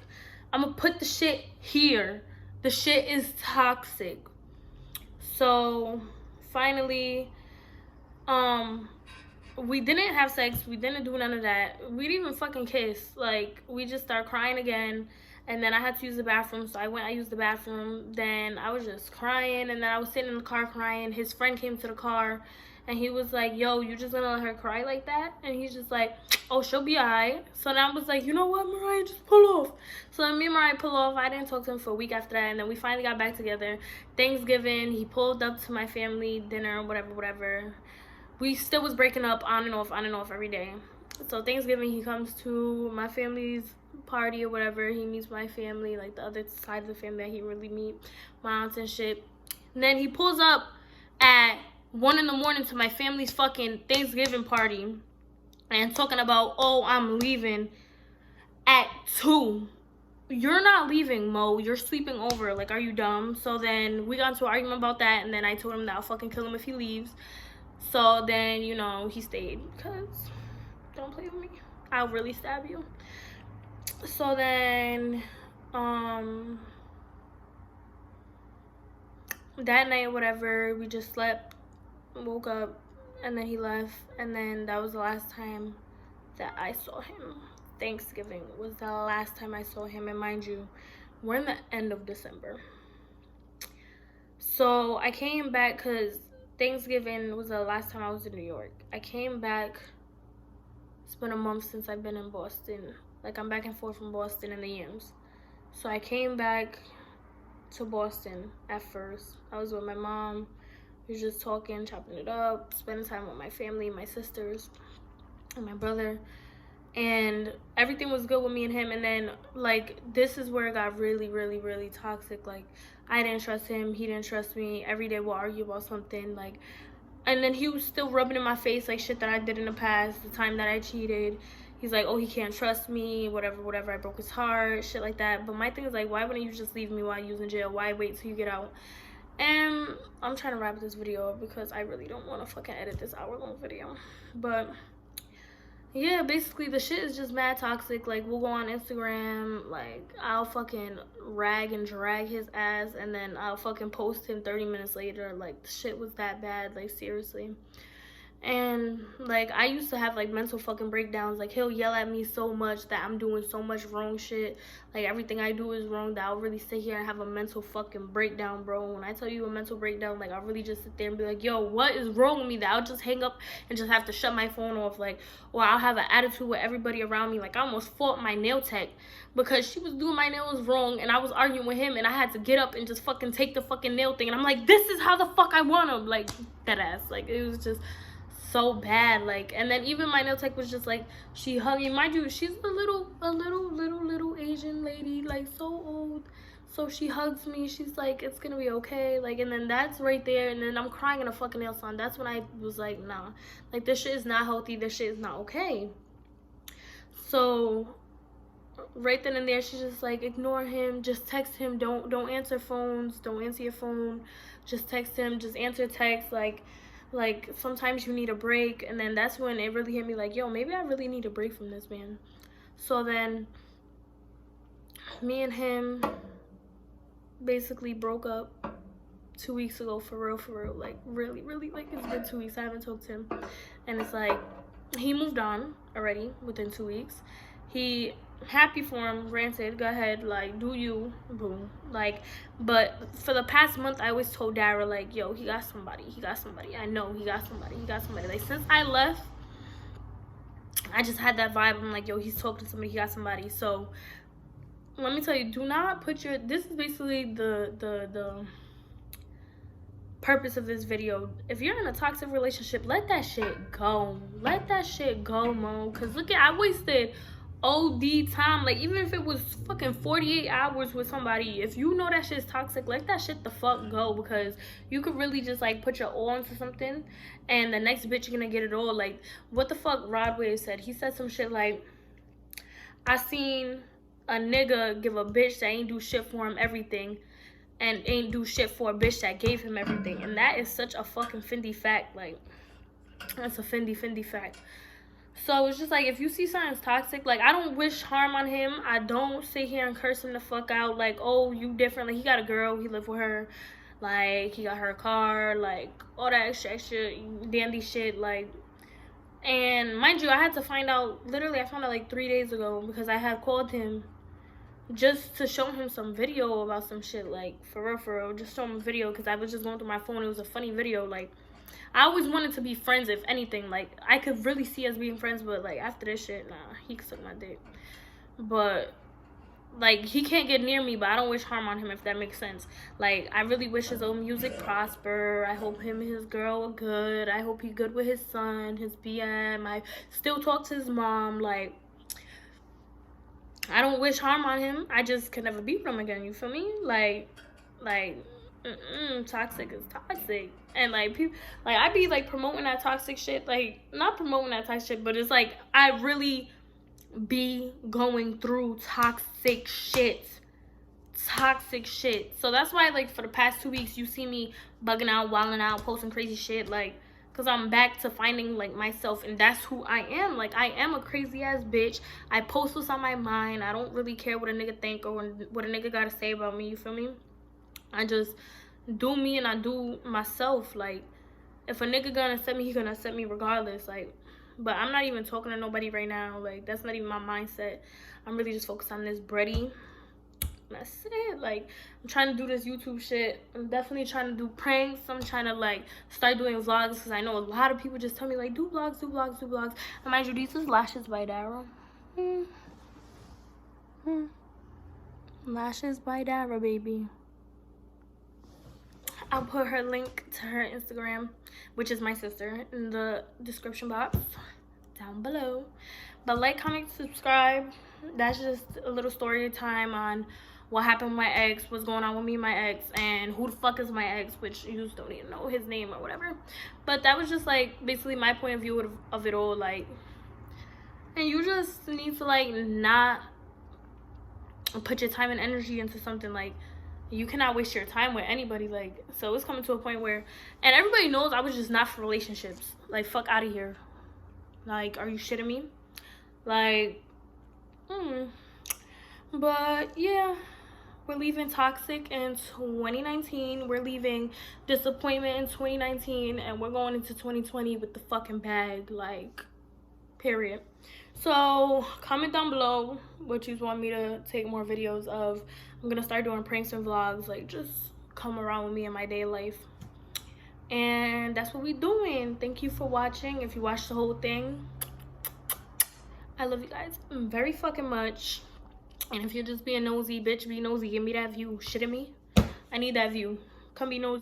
I'm gonna put the shit here. The shit is toxic. So, finally, we didn't have sex. We didn't do none of that. We didn't even fucking kiss. Like, we just started crying again. And then I had to use the bathroom, so I used the bathroom. Then I was just crying, and then I was sitting in the car crying. His friend came to the car, And he was like, yo, you just gonna let her cry like that? And he's just like, oh, she'll be alright. So then I was like, you know what, Mariah, just pull off. So then me and Mariah pull off. I didn't talk to him for a week after that, and then we finally got back together. Thanksgiving, he pulled up to my family dinner, whatever. We still was breaking up on and off every day. So Thanksgiving, he comes to my family's party or whatever. He meets my family, like the other side of the family that he really meet, my aunts and shit. And then he pulls up at 1 in the morning to my family's fucking Thanksgiving party and talking about, oh, I'm leaving at 2. You're not leaving, Mo. You're sleeping over. Like, are you dumb? So then we got into an argument about that, and then I told him that I'll fucking kill him if he leaves. So then, you know, he stayed, because don't play with me. I'll really stab you. So then, that night, whatever, we just slept, woke up, and then he left. And then that was the last time that I saw him. Thanksgiving was the last time I saw him. And mind you, we're in the end of December. So I came back because Thanksgiving was the last time I was in New York. I came back. It's been a month since I've been in Boston. Like, I'm back and forth from Boston in the yams. So I came back to Boston at first. I was with my mom. We were just talking, chopping it up, spending time with my family, my sisters, and my brother. And everything was good with me and him. And then, like, this is where it got really, really, really toxic. Like, I didn't trust him. He didn't trust me. Every day we'll argue about something. Like, and then he was still rubbing in my face, like, shit that I did in the past, the time that I cheated. He's like, oh, he can't trust me, whatever, I broke his heart, shit like that. But my thing is, like, why wouldn't you just leave me while you was in jail? Why wait till you get out? And I'm trying to wrap this video up because I really don't want to fucking edit this hour-long video. But yeah, basically the shit is just mad toxic. Like, we'll go on Instagram, like, I'll fucking rag and drag his ass, and then I'll fucking post him 30 minutes later. Like, the shit was that bad, like, seriously. And, like, I used to have, like, mental fucking breakdowns. Like, he'll yell at me so much that I'm doing so much wrong shit. Like, everything I do is wrong, that I'll really sit here and have a mental fucking breakdown, bro. When I tell you a mental breakdown, like, I'll really just sit there and be like, yo, what is wrong with me? That I'll just hang up and just have to shut my phone off. Like, or I'll have an attitude with everybody around me. Like, I almost fought my nail tech because she was doing my nails wrong, and I was arguing with him, and I had to get up and just fucking take the fucking nail thing. And I'm like, this is how the fuck I want them. Like, that ass. Like, it was just so bad. Like, and then even my nail tech was just like, she hugged me. Mind you, she's a little Asian lady, like, so old. So she hugs me. She's like, it's gonna be okay. Like, and then that's right there. And then I'm crying in a fucking nail salon. That's when I was like, nah, like, this shit is not healthy. This shit is not okay. So right then and there, she's just like, ignore him. Just text him. Don't answer phones. Don't answer your phone. Just text him. Just answer text. Like, sometimes you need a break. And then that's when it really hit me, like, yo, maybe I really need a break from this man. So then me and him basically broke up 2 weeks ago, for real. Like, really, like, it's been 2 weeks. I haven't talked to him. And it's like, he moved on already within 2 weeks. He, happy for him, granted, go ahead, like, do you, boom. Like, but for the past month, I always told Dara, like, yo, he got somebody. I know he got somebody. Like, since I left, I just had that vibe. I'm like, yo, he's talking to somebody, he got somebody. So let me tell you, do not put your, this is basically the purpose of this video. If you're in a toxic relationship, let that shit go. Mo. Because look at, I wasted OD time. Like, even if it was fucking 48 hours with somebody, if you know that shit is toxic, let that shit the fuck go. Because you could really just, like, put your all into something, and the next bitch you're gonna get it all. Like, what the fuck Rod Wave said? He said some shit like, I seen a nigga give a bitch that ain't do shit for him everything, and ain't do shit for a bitch that gave him everything. And that is such a fucking Fendi fact. Like, that's a Fendi fact. So it's just like, if you see something's toxic, like, I don't wish harm on him. I don't sit here and curse him the fuck out. Like, oh, you different. Like, he got a girl, he lived with her. Like, he got her a car, like, all that extra dandy shit. Like, and mind you, I had to find out, literally, I found out like 3 days ago, because I had called him just to show him some video about some shit. Like, for real, just show him a video, because I was just going through my phone. It was a funny video. Like, I always wanted to be friends, if anything. Like, I could really see us being friends, but, like, after this shit, nah, he could suck my dick. But, like, he can't get near me, but I don't wish harm on him, if that makes sense. Like, I really wish his own music prosper. I hope him and his girl are good. I hope he's good with his son, his BM. I still talk to his mom. Like, I don't wish harm on him. I just could never be with him again, you feel me? Like, toxic is toxic. And like people, like I be like promoting that toxic shit, like not promoting that toxic shit, but it's like I really be going through toxic shit. So that's why, like, for the past 2 weeks you see me bugging out, wilding out, posting crazy shit, like, because I'm back to finding, like, myself, and that's who I am. Like, I am a crazy ass bitch. I post what's on my mind. I don't really care what a nigga think or what a nigga gotta say about me, you feel me? I just do me and I do myself. Like, if a nigga gonna accept me, he gonna accept me regardless. Like, but I'm not even talking to nobody right now. Like, that's not even my mindset. I'm really just focused on this bready. That's it. Like, I'm trying to do this YouTube shit. I'm definitely trying to do pranks. I'm trying to, like, start doing vlogs, because I know a lot of people just tell me, like, do vlogs. And mind you, these is Lashes by Dara. Lashes by Dara, baby. I'll put her link to her Instagram, which is my sister, in the description box down below. But like, comment, subscribe. That's just a little story time on what happened with my ex, what's going on with me and my ex, and who the fuck is my ex, which you just don't even know his name or whatever. But that was just, like, basically my point of view of it all. Like, and you just need to, like, not put your time and energy into something. Like, you cannot waste your time with anybody. Like, so it's coming to a point where, and everybody knows I was just not for relationships. Like, fuck out of here. Like, are you shitting me? Like, but yeah, we're leaving toxic in 2019. We're leaving disappointment in 2019, and we're going into 2020 with the fucking bag. Like, period. So comment down below what you want me to take more videos of. I'm gonna start doing pranks and vlogs, like, just come around with me in my day life. And that's what we doing. Thank you for watching. If you watched the whole thing, I love you guys very fucking much. And if you're just being nosy, bitch, be nosy. Give me that view. Shitting me? I need that view. Come be nosy.